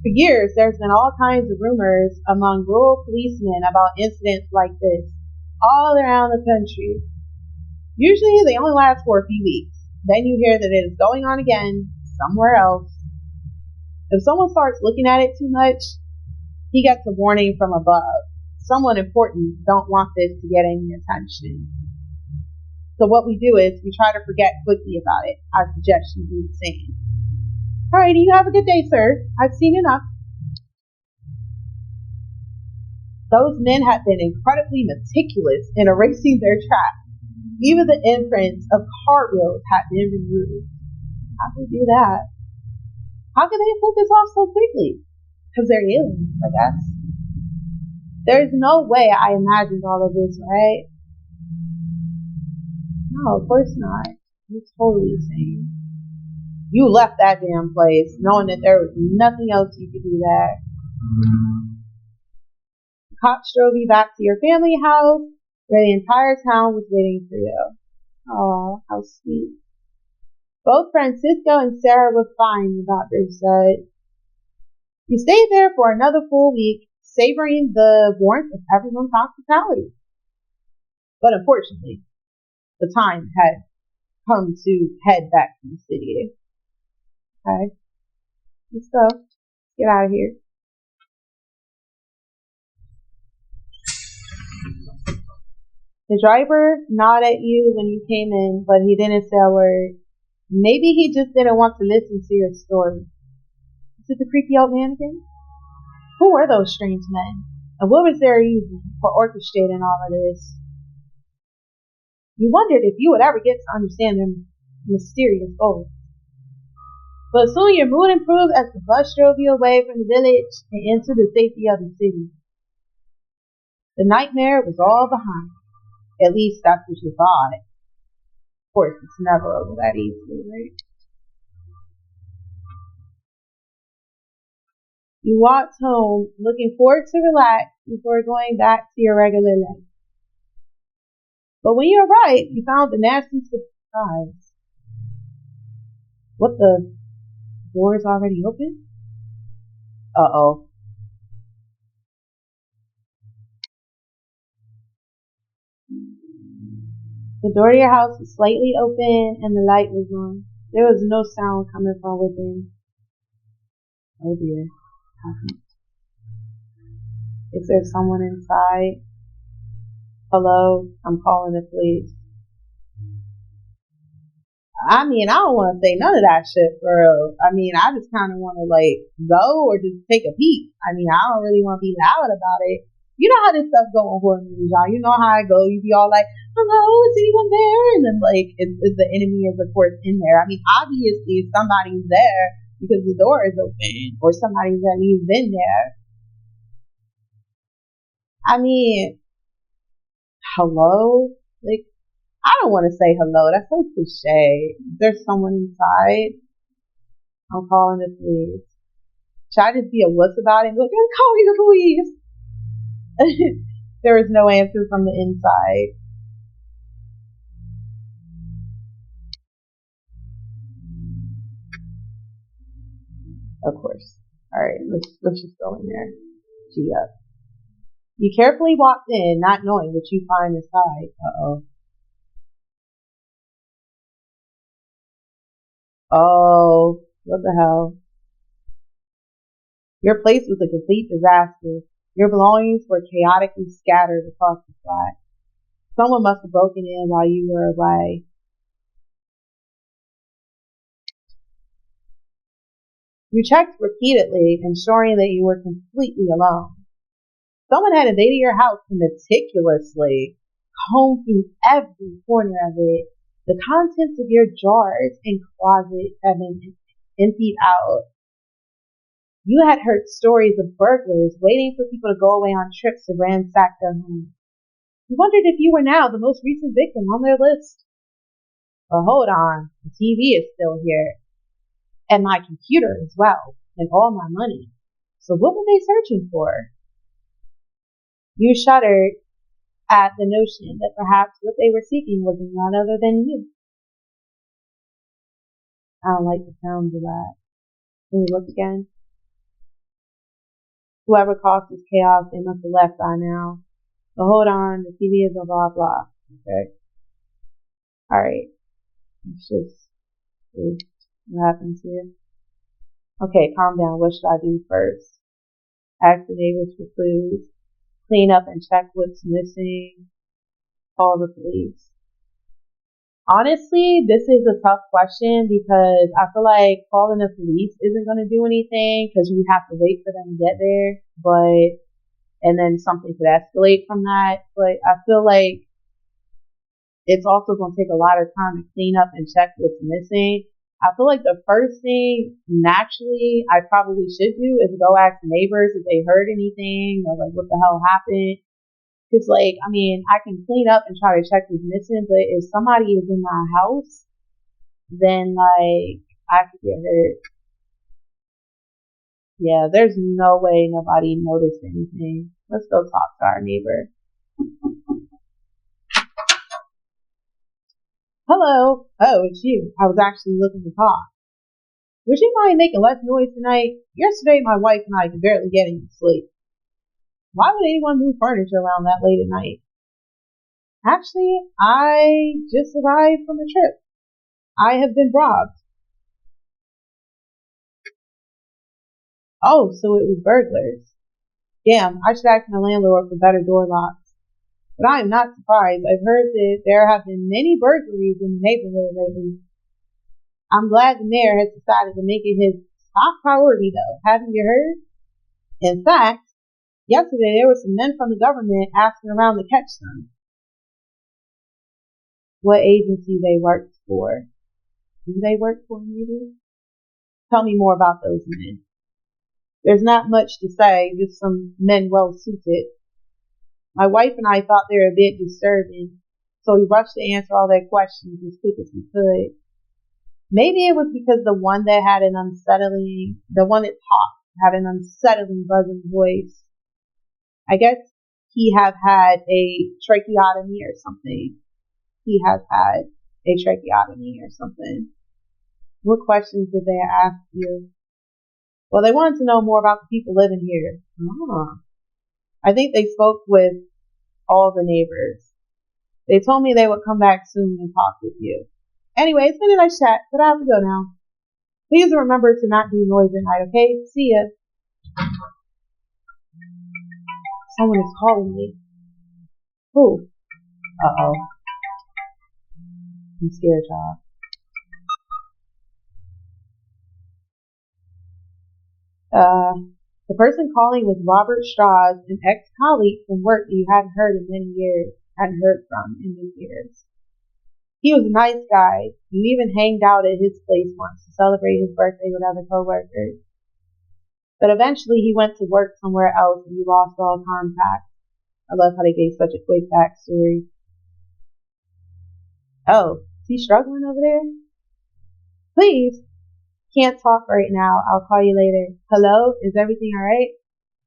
For years, there's been all kinds of rumors among rural policemen about incidents like this, all around the country. Usually they only last for a few weeks. Then you hear that it is going on again somewhere else. If someone starts looking at it too much, he gets a warning from above. Someone important don't want this to get any attention. So what we do is we try to forget quickly about it. I suggest you do the same. Alrighty, you have a good day, sir. I've seen enough. Those men had been incredibly meticulous in erasing their tracks. Even the imprints of cartwheels had been removed. How could they do that? How could they pull this off so quickly? Because they're aliens, I guess. There's no way I imagined all of this, right? No, of course not. You're totally sane. You left that damn place knowing that there was nothing else you could do there. The cops drove you back to your family house where the entire town was waiting for you. Oh, how sweet. Both Francisco and Sarah were fine, the doctor said. You stayed there for another full week, savoring the warmth of everyone's hospitality. But unfortunately, the time had come to head back to the city. Okay, let's go. Let's get out of here. The driver nodded at you when you came in, but he didn't say a word. Maybe he just didn't want to listen to your story. Is it the creepy old man again? Who were those strange men? And what was their reason for orchestrating all of this? You wondered if you would ever get to understand their mysterious goals. But soon your mood improved as the bus drove you away from the village and into the safety of the city. The nightmare was all behind. At least that's what you thought. Of course, it's never over that easily, right? You walked home looking forward to relax before going back to your regular life. But when you arrived, you found the nasty surprise. What the Door is already open? Uh-oh. The door to your house was slightly open and the light was on. There was no sound coming from within. Oh dear. Is there someone inside? Hello? I'm calling the police. I mean, I don't want to say none of that shit for real. I mean, I just kind of want to go or just take a peek. I mean, I don't really want to be loud about it. You know how this stuff go on horror movies, y'all. You know how I go. You be all like, hello, is anyone there? And then it's the enemy is of course in there. I mean, obviously somebody's there because the door is open or somebody's at least been there. I mean, hello? I don't want to say hello. That's so cliche. There's someone inside. I'm calling the police. Should I just be a wuss about it and be like, I'm calling the police? There is no answer from the inside. Of course. Alright, let's just go in there. Gee up. You carefully walked in, not knowing what you find inside. Uh-oh. Oh, what the hell? Your place was a complete disaster. Your belongings were chaotically scattered across the flat. Someone must have broken in while you were away. You checked repeatedly, ensuring that you were completely alone. Someone had invaded your house and meticulously combed through every corner of it. The contents of your jars and closets had been emptied out. You had heard stories of burglars waiting for people to go away on trips to ransack their homes. You wondered if you were now the most recent victim on their list. But hold on, the TV is still here. And my computer as well, and all my money. So what were they searching for? You shuddered at the notion that perhaps what they were seeking was none other than you. I don't like the sound of that. Can we look again? Whoever caused this chaos, they must have left by now. But hold on, the TV is a blah blah. Okay. Alright. Let's just see what happens here. Okay, calm down. What should I do first? Ask the neighbors for clues. Clean up and check what's missing. Call the police. Honestly, this is a tough question because I feel like calling the police isn't going to do anything because you have to wait for them to get there. And then something could escalate from that. But I feel like it's also going to take a lot of time to clean up and check what's missing. I feel like the first thing naturally I probably should do is go ask neighbors if they heard anything or what the hell happened. Cause I can clean up and try to check who's missing, but if somebody is in my house, then I could get hurt. Yeah, there's no way nobody noticed anything. Let's go talk to our neighbor. Hello. Oh, it's you. I was actually looking to talk. Would you mind making less noise tonight? Yesterday, my wife and I could barely get any sleep. Why would anyone move furniture around that late at night? Actually, I just arrived from a trip. I have been robbed. Oh, so it was burglars. Damn, I should ask my landlord for better door locks. But I am not surprised. I've heard that there have been many burglaries in the neighborhood lately. I'm glad the mayor has decided to make it his top priority, though. Haven't you heard? In fact, yesterday there were some men from the government asking around to catch them. What agency they worked for? Who they work for, maybe? Tell me more about those men. There's not much to say, just some men well suited. My wife and I thought they were a bit disturbing, so we rushed to answer all their questions as quick as we could. Maybe it was because the one that talked had an unsettling buzzing voice. I guess he had had a tracheotomy or something. What questions did they ask you? Well, they wanted to know more about the people living here. Ah. I think they spoke with all the neighbors. They told me they would come back soon and talk with you. Anyway, it's been a nice chat, but I have to go now. Please remember to not do noise at night, okay? See ya. Someone is calling me. Who? Uh-oh. I'm scared, y'all. The person calling was Robert Strauss, an ex-colleague from work you hadn't heard from in many years. He was a nice guy. You even hanged out at his place once to celebrate his birthday with other coworkers. But eventually he went to work somewhere else and you lost all contact. I love how they gave such a quick backstory. Oh, is he struggling over there? Please. Can't talk right now. I'll call you later. Hello? Is everything alright?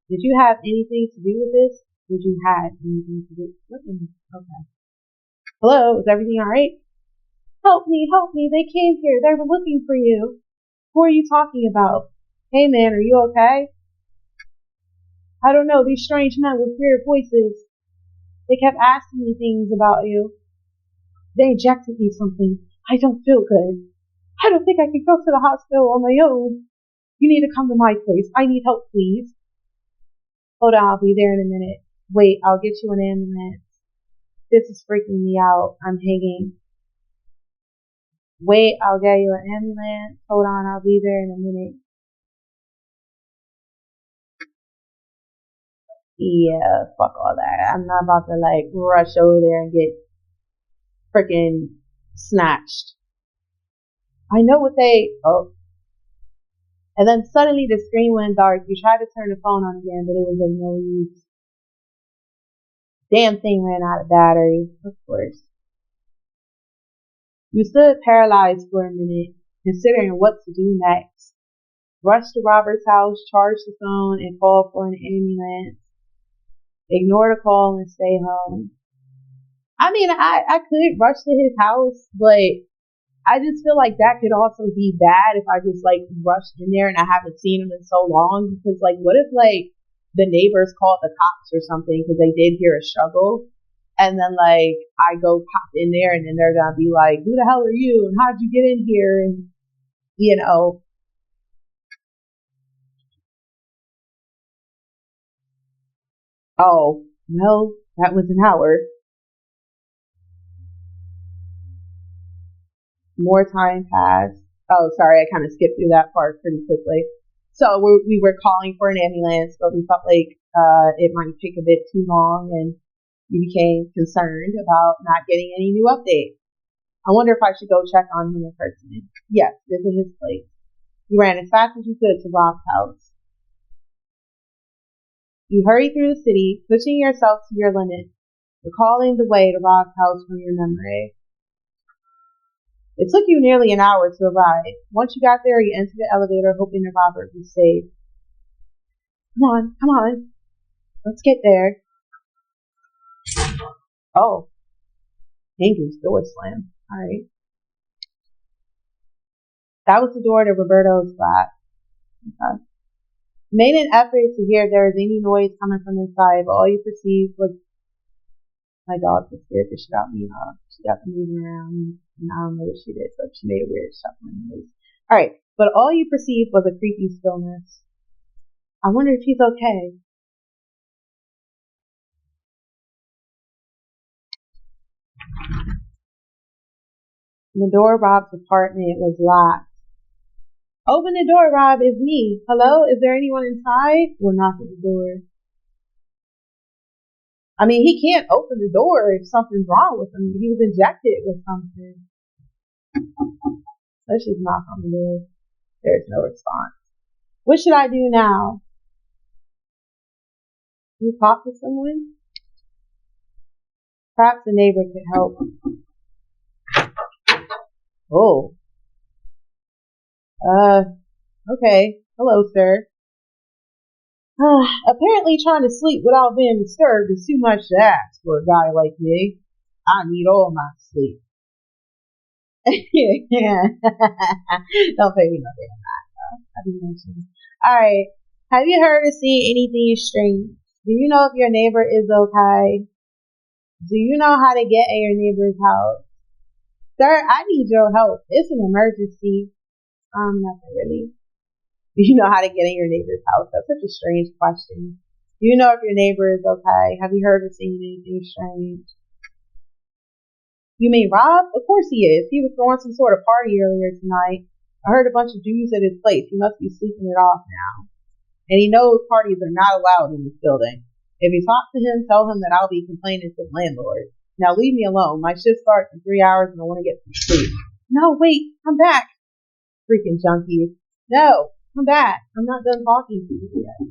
Did you have anything to do with this? Did you have anything to do? Okay. Hello? Is everything alright? Help me, they came here, they were looking for you. Who are you talking about? Hey man, are you okay? I don't know, these strange men with weird voices. They kept asking me things about you. They injected me something. I don't feel good. I don't think I can go to the hospital on my own. You need to come to my place. I need help, please. Hold on, I'll be there in a minute. Wait, I'll get you an ambulance. This is freaking me out. I'm hanging. Wait, I'll get you an ambulance. Hold on, I'll be there in a minute. Yeah, fuck all that. I'm not about to rush over there and get freaking snatched. I know what and then suddenly the screen went dark. You tried to turn the phone on again, but it was of no use. Damn thing ran out of battery, of course. You stood paralyzed for a minute, considering what to do next. Rush to Robert's house, charge the phone, and call for an ambulance. Ignore the call and stay home. I mean, I could rush to his house, but I just feel like that could also be bad if I just rushed in there and I haven't seen him in so long. Because what if the neighbors called the cops or something because they did hear a struggle, and then I go pop in there and then they're gonna be like, who the hell are you and how'd you get in here, and oh no, that was an hour. More time passed. Oh, sorry, I kind of skipped through that part pretty quickly. So we were calling for an ambulance, but we felt like it might take a bit too long, and we became concerned about not getting any new updates. I wonder if I should go check on him in person. Yes, this is his place. You ran as fast as you could to Rob's house. You hurried through the city, pushing yourself to your limit, recalling the way to Rob's house from your memory. It took you nearly an hour to arrive. Once you got there, you entered the elevator, hoping that Robert was safe. Come on. Let's get there. Oh. Angel's door slammed. Alright. That was the door to Roberto's flat. Okay. Made an effort to hear if there was any noise coming from inside, but all you perceived was my dog just scared the shit out of me. She got to moving around, and I don't know what she did, so she made a weird shuffling noise. Alright, but all you perceived was a creepy stillness. I wonder if he's okay. The door of Rob's apartment was locked. Open the door, Rob. It's me. Hello? Is there anyone inside? We'll knock at the door. I mean, he can't open the door if something's wrong with him. He was injected with something. Let's just knock on the door. There's no response. What should I do now? Can you talk to someone? Perhaps a neighbor could help. Oh. Okay. Hello, sir. Apparently trying to sleep without being disturbed is too much to ask for a guy like me. I need all my sleep. Yeah. Don't pay me no damn mind. I do mention. Alright. Have you heard or seen anything strange? Do you know if your neighbor is okay? Do you know how to get at your neighbor's house? Sir, I need your help. It's an emergency. Nothing really. Do you know how to get in your neighbor's house? That's such a strange question. Do you know if your neighbor is okay? Have you heard or seen anything strange? You mean Rob? Of course he is. He was throwing some sort of party earlier tonight. I heard a bunch of dudes at his place. He must be sleeping it off now. And he knows parties are not allowed in this building. If you talk to him, tell him that I'll be complaining to the landlord. Now leave me alone. My shift starts in 3 hours and I want to get some sleep. No, wait, come back. Freaking junkies. No, come back. I'm not done talking to you yet.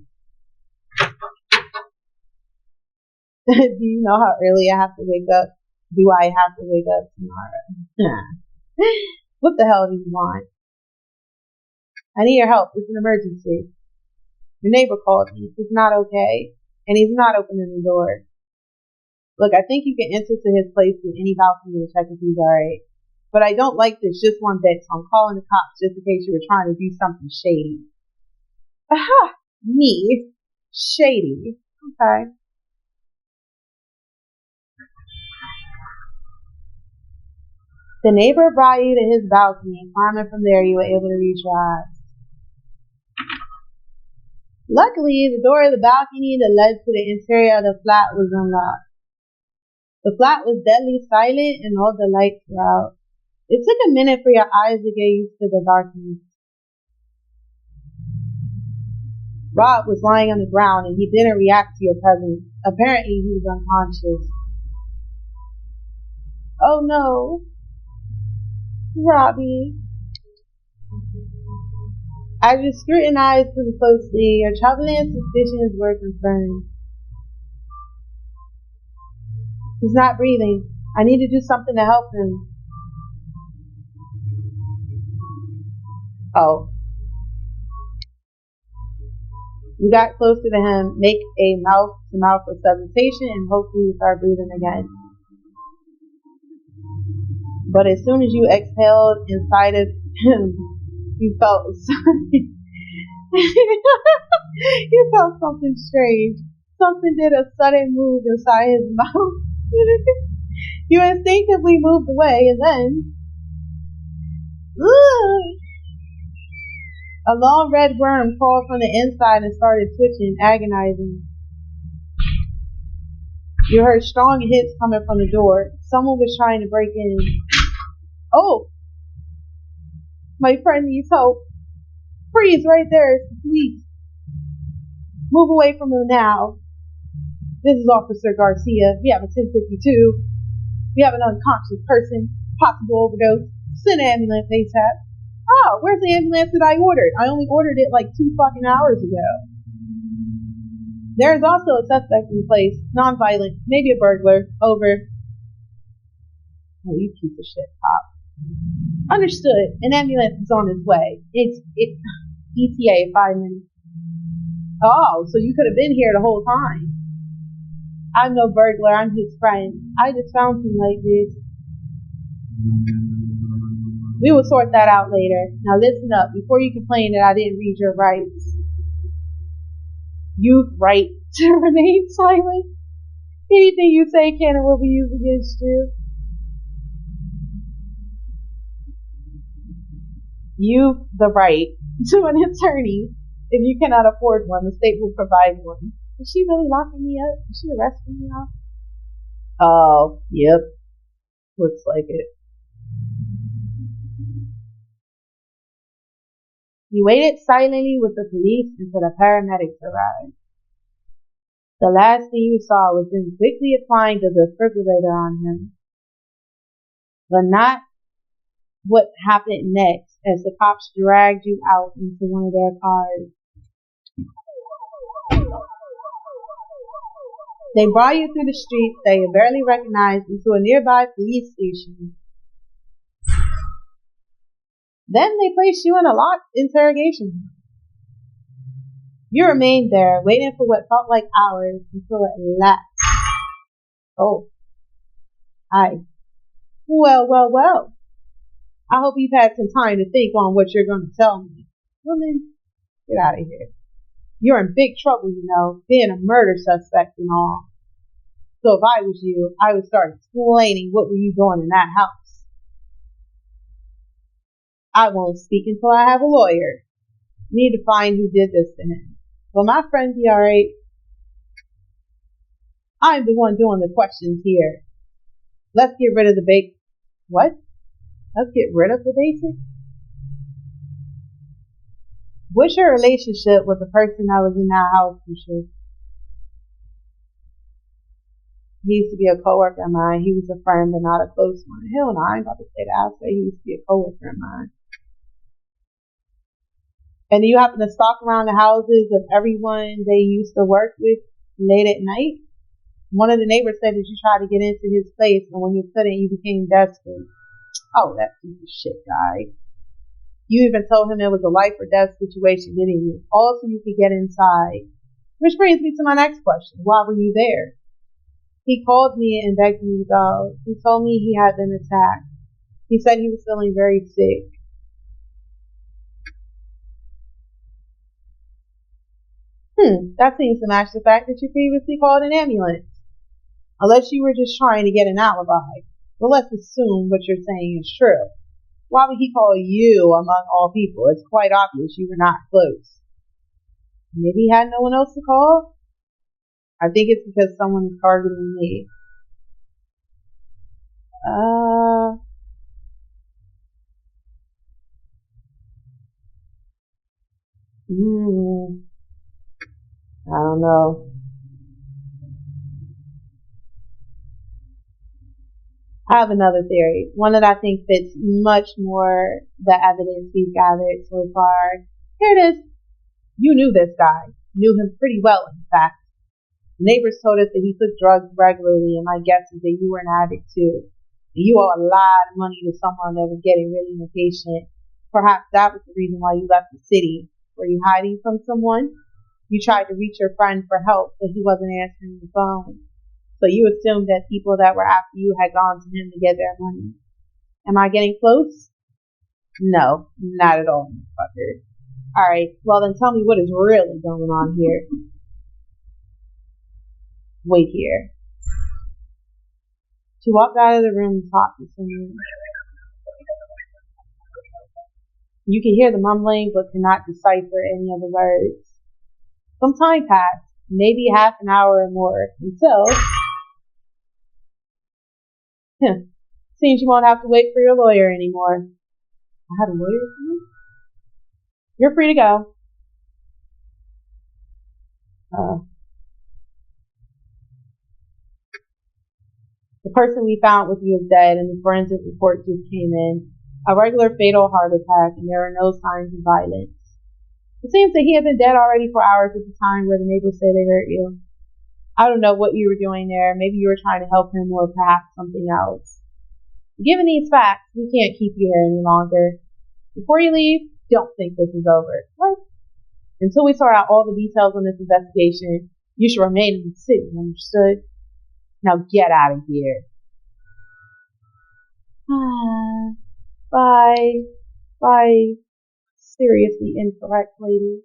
Do you know how early I have to wake up? Do I have to wake up tomorrow? What the hell do you want? I need your help. It's an emergency. Your neighbor called me. He's not okay. And he's not opening the door. Look, I think you can enter to his place through any balcony to check if he's alright. But I don't like this just one bit, so I'm calling the cops just in case you were trying to do something shady. Aha! Me? Shady. Okay. The neighbor brought you to his balcony, and climbing from there you were able to reach your eyes. Luckily, the door of the balcony that led to the interior of the flat was unlocked. The flat was deadly silent and all the lights were out. It took a minute for your eyes to get used to the darkness. Rob was lying on the ground and he didn't react to your presence. Apparently, he was unconscious. Oh no. Robbie. As you scrutinized him closely, your troubling suspicions were confirmed. He's not breathing. I need to do something to help him. Oh. You got closer to him, make a mouth-to-mouth resuscitation, and hopefully you start breathing again. But as soon as you exhaled inside of him, you felt you felt something strange. Something did a sudden move inside his mouth. You instinctively moved away, and then a long red worm crawled from the inside and started twitching, agonizing. You heard strong hits coming from the door. Someone was trying to break in. Oh! My friend needs help. Freeze right there, please. Move away from him now. This is Officer Garcia. We have a 1052. We have an unconscious person. Possible overdose. Send an ambulance ASAP. Oh, where's the ambulance that I ordered? I only ordered it like 2 fucking hours ago. There is also a suspect in place. Non-violent. Maybe a burglar. Over. Oh, you piece of shit, cop. Understood. An ambulance is on its way. It's ETA 5 minutes. Oh, so you could have been here the whole time. I'm no burglar. I'm his friend. I just found him like this. We will sort that out later. Now listen up. Before you complain that I didn't read your rights. You've right to remain silent. Anything you say can and will be used against you. You've the right to an attorney. If you cannot afford one, the state will provide one. Is she really locking me up? Is she arresting me now? Oh, yep. Looks like it. You waited silently with the police until the paramedics arrived. The last thing you saw was them quickly applying the defibrillator on him. But not what happened next as the cops dragged you out into one of their cars. They brought you through the streets that you barely recognized into a nearby police station. Then they placed you in a locked interrogation. You remained there, waiting for what felt like hours until at last. Oh. Hi. Well. I hope you've had some time to think on what you're going to tell me. Woman, get out of here. You're in big trouble, you know, being a murder suspect and all. So if I was you, I would start explaining what were you doing in that house. I won't speak until I have a lawyer. Need to find who did this to him. Will my friend be alright? I'm the one doing the questions here. Let's get rid of the basics. What? Let's get rid of the basics? What's your relationship with the person that was in that house, Keisha? He used to be a coworker of mine. He was a friend, but not a close one. Hell no, I ain't about to say that. I'll say he used to be a coworker of mine. And do you happen to stalk around the houses of everyone they used to work with late at night? One of the neighbors said that you tried to get into his place, and when you couldn't, you became desperate. Oh, that piece of shit guy. You even told him it was a life or death situation, didn't you? All so you could get inside. Which brings me to my next question. Why were you there? He called me and begged me to go. He told me he had been attacked. He said he was feeling very sick. That seems to match the fact that you previously called an ambulance. Unless you were just trying to get an alibi. But let's assume what you're saying is true. Why would he call you among all people? It's quite obvious you were not close. Maybe he had no one else to call? I think it's because someone is targeting me. I don't know. I have another theory, one that I think fits much more the evidence we've gathered so far. Here it is. You knew this guy. Knew him pretty well, in fact. Neighbors told us that he took drugs regularly, and my guess is that you were an addict too. You owe a lot of money to someone that was getting really impatient. Perhaps that was the reason why you left the city. Were you hiding from someone? You tried to reach your friend for help, but he wasn't answering the phone. So you assumed that people that were after you had gone to him to get their money. Am I getting close? No, not at all, motherfucker. Alright, well then tell me what is really going on here. Wait here. She walked out of the room and talked to someone. You could hear the mumbling, but could not decipher any of the words. Some time passed, maybe half an hour or more, until... Seems you won't have to wait for your lawyer anymore. I had a lawyer for you? You're free to go. The person we found with you is dead, and the forensic report just came in. A regular fatal heart attack, and there are no signs of violence. It seems that he had been dead already for hours at the time where the neighbors say they hurt you. I don't know what you were doing there. Maybe you were trying to help him or perhaps something else. Given these facts, we can't keep you here any longer. Before you leave, don't think this is over. What? Until we sort out all the details on this investigation, you should remain in the city, understood? Now get out of here. Bye. Bye. Seriously incorrect lady.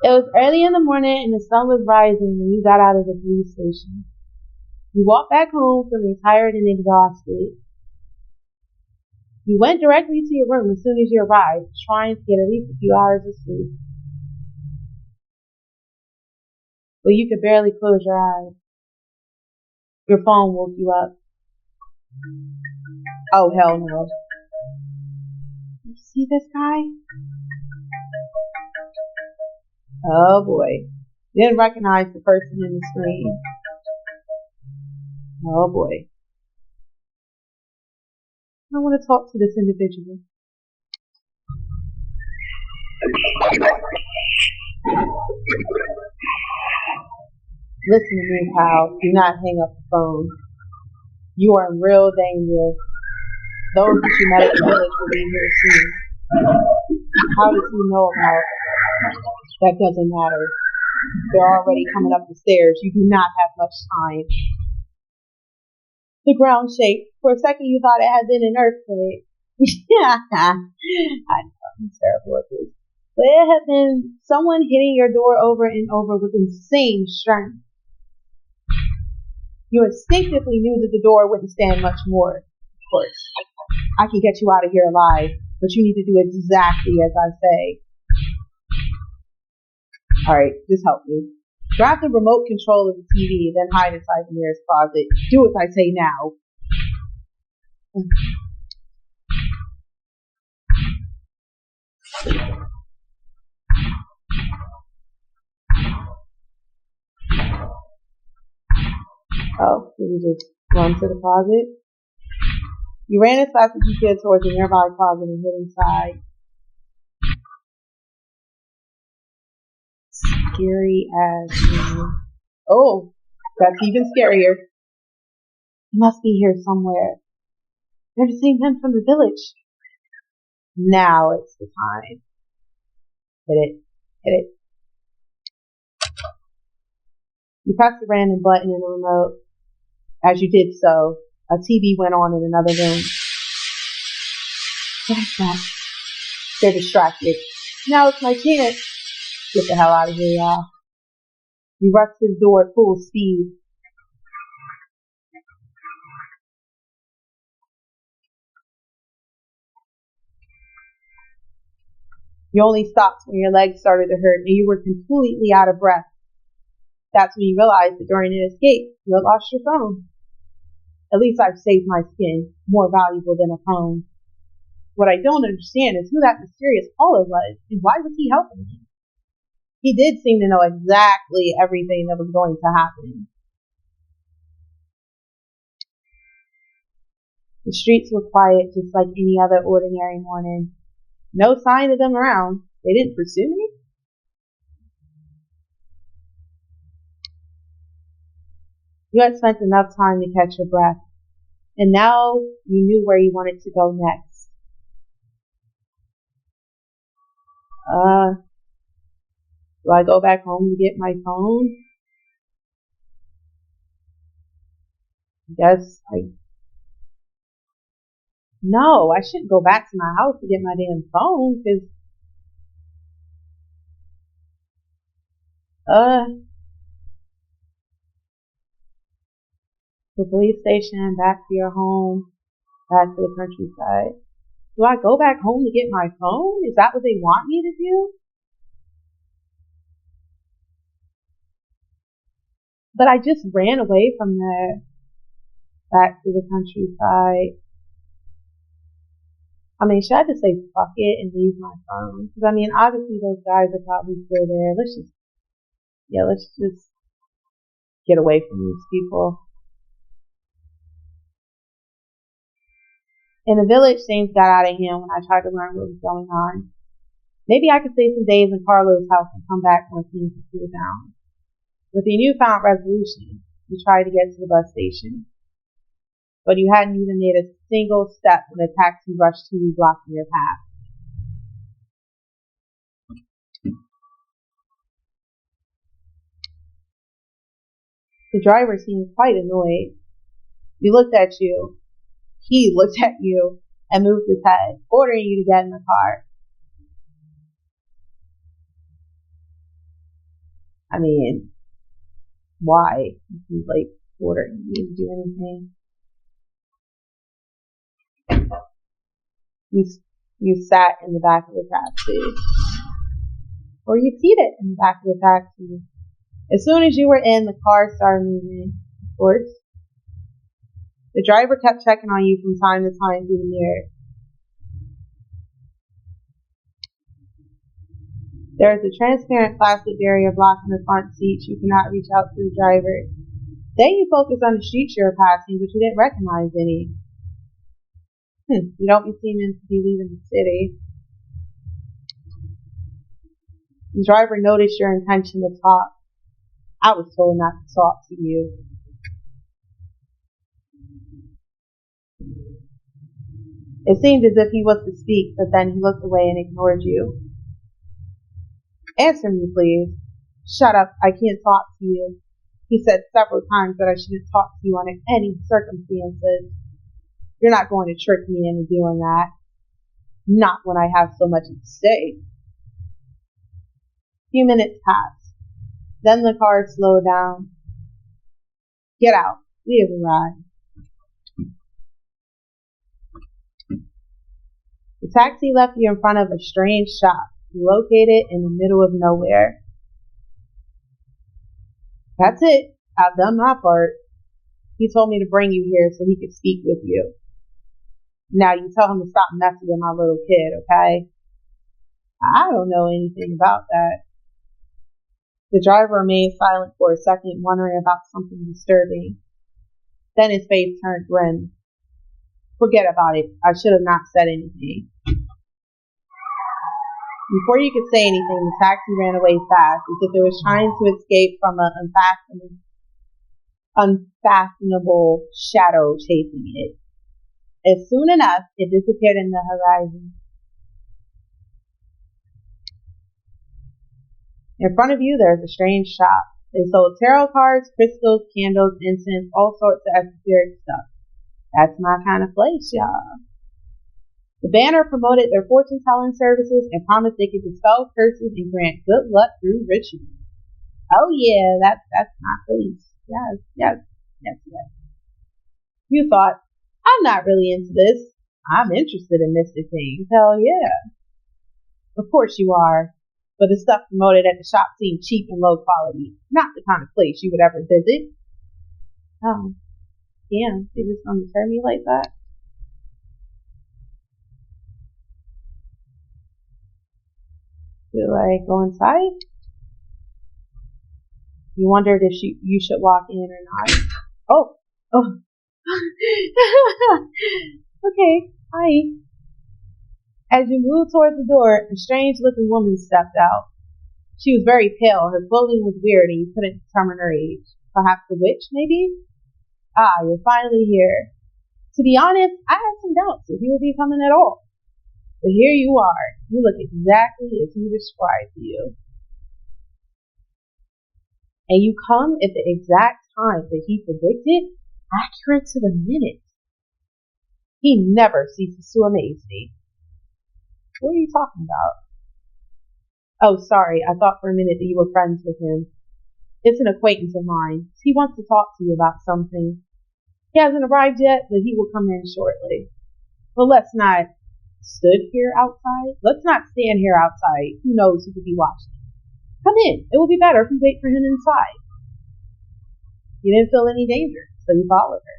It was early in the morning and the sun was rising when you got out of the police station. You walked back home feeling tired and exhausted. You went directly to your room as soon as you arrived, trying to get at least a few hours of sleep. But you could barely close your eyes. Your phone woke you up. Oh, hell no. You see this guy? Oh boy. Didn't recognize the person in the screen. Oh boy. I want to talk to this individual. Listen to me, pal. Do not hang up the phone. You are in real danger. Those that you met at the village will be here soon. How does he know about it? That doesn't matter. They're already coming up the stairs. You do not have much time. The ground shakes. For a second you thought it had been an earthquake. Yeah, I know, I'm terrible at this. But it had been someone hitting your door over and over with insane strength. You instinctively knew that the door wouldn't stand much more. Of course, I can get you out of here alive, but you need to do exactly as I say. Alright, just help me. Grab the remote control of the TV, then hide inside the nearest closet. Do as I say now. Oh, did you just run to the closet? You ran as fast as you could towards the nearby closet and hid inside. Scary as me. Oh, that's even scarier. He must be here somewhere. They're the same men from the village. Now it's the time. Hit it. Hit it. You pressed the random button in the remote. As you did so, a TV went on in another room. What is that? They're distracted. Now it's my chance. Get the hell out of here, y'all. You rushed to the door at full speed. You only stopped when your legs started to hurt and you were completely out of breath. That's when you realized that during an escape, you had lost your phone. At least I've saved my skin, more valuable than a phone. What I don't understand is who that mysterious caller was, and why was he helping me? He did seem to know exactly everything that was going to happen. The streets were quiet, just like any other ordinary morning. No sign of them around. They didn't pursue me? You had spent enough time to catch your breath, and now you knew where you wanted to go next. Do I go back home to get my phone? No, I shouldn't go back to my house to get my damn phone, because, the police station, back to your home, back to the countryside. Do I go back home to get my phone? Is that what they want me to do? But I just ran away from there, back to the countryside. I mean, should I just say fuck it and leave my phone? Because I mean, obviously those guys are probably still there. Let's just get away from these people. In the village, things got out of hand when I tried to learn what was going on. Maybe I could stay some days in Carlo's house and come back when things would cool down. With a newfound resolution, you tried to get to the bus station. But you hadn't even made a single step when a taxi rushed to you, blocking your path. The driver seemed quite annoyed. He looked at you, and moved his head, ordering you to get in the car. I mean, why? He's like ordering you to do anything. You sat in the back of the taxi. Or you seated in the back of the taxi. As soon as you were in, the car started moving. Of course. The driver kept checking on you from time to time through the mirror. There is a transparent plastic barrier blocking the front seats. You cannot reach out to the driver. Then you focused on the streets you were passing, but you didn't recognize any. You don't be seeming to be leaving the city. The driver noticed your intention to talk. I was told not to talk to you. It seemed as if he was to speak, but then he looked away and ignored you. Answer me, please. Shut up, I can't talk to you. He said several times that I shouldn't talk to you under any circumstances. You're not going to trick me into doing that. Not when I have so much at stake. A few minutes passed. Then the car slowed down. Get out. We have arrived. The taxi left you in front of a strange shop located in the middle of nowhere. That's it. I've done my part. He told me to bring you here so he could speak with you. Now you tell him to stop messing with my little kid, okay? I don't know anything about that. The driver remained silent for a second, wondering about something disturbing. Then his face turned grim. Forget about it. I should have not said anything. Before you could say anything, the taxi ran away fast, as if it was trying to escape from an unfathomable shadow chasing it. As soon enough, it disappeared in the horizon. In front of you, there's a strange shop. They sold tarot cards, crystals, candles, incense, all sorts of esoteric stuff. That's my kind of place, y'all. The banner promoted their fortune-telling services and promised they could dispel curses and grant good luck through rituals. Oh yeah, that's my place. Yes. You thought, I'm not really into this. I'm interested in mystic things. Hell yeah. Of course you are. But the stuff promoted at the shop seemed cheap and low quality. Not the kind of place you would ever visit. Oh. Damn, they just gonna deter me like that? Do I go inside? You wondered if you should walk in or not. Oh. Okay, hi. As you moved towards the door, a strange-looking woman stepped out. She was very pale. Her clothing was weird, and you couldn't determine her age. Perhaps a witch, maybe? Ah, you're finally here. To be honest, I had some doubts if you would be coming at all. But here you are. You look exactly as he described you. And you come at the exact time that he predicted, accurate to the minute. He never ceases to amaze me. What are you talking about? Oh, sorry, I thought for a minute that you were friends with him. It's an acquaintance of mine. He wants to talk to you about something. He hasn't arrived yet, but he will come in shortly. Well, let's not stand here outside. Who knows who could be watching? Come in. It will be better if we wait for him inside. You didn't feel any danger, so you followed her.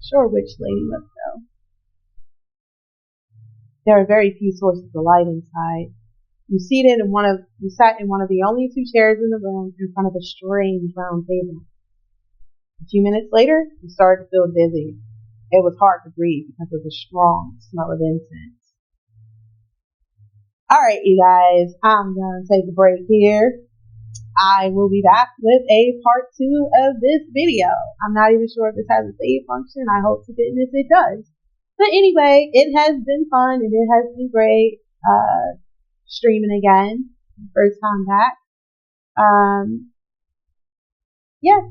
Sure, witch lady, let's go. There are very few sources of light inside. You sat in one of the only two chairs in the room in front of a strange round table. A few minutes later, you started to feel dizzy. It was hard to breathe because of the strong smell of incense. Alright, you guys, I'm going to take a break here. I will be back with a part 2 of this video. I'm not even sure if this has a save function. I hope to goodness it does. But anyway, it has been fun and it has been great streaming again. First time back. Yeah.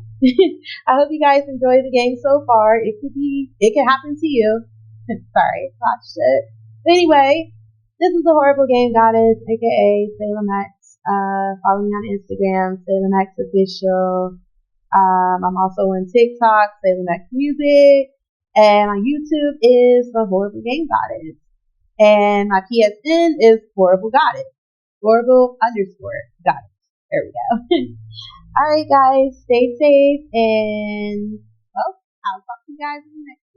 I hope you guys enjoyed the game so far. It could happen to you. Sorry, watched it. But anyway, this is the Horrible Game Goddess, aka Salem X. Follow me on Instagram, Salem X Official. I'm also on TikTok, Salem X Music. And my YouTube is the Horrible Game Goddess. And my PSN is Horrible Goddess. Horrible_Goddess. There we go. Alright guys, stay safe and well, I'll talk to you guys in the next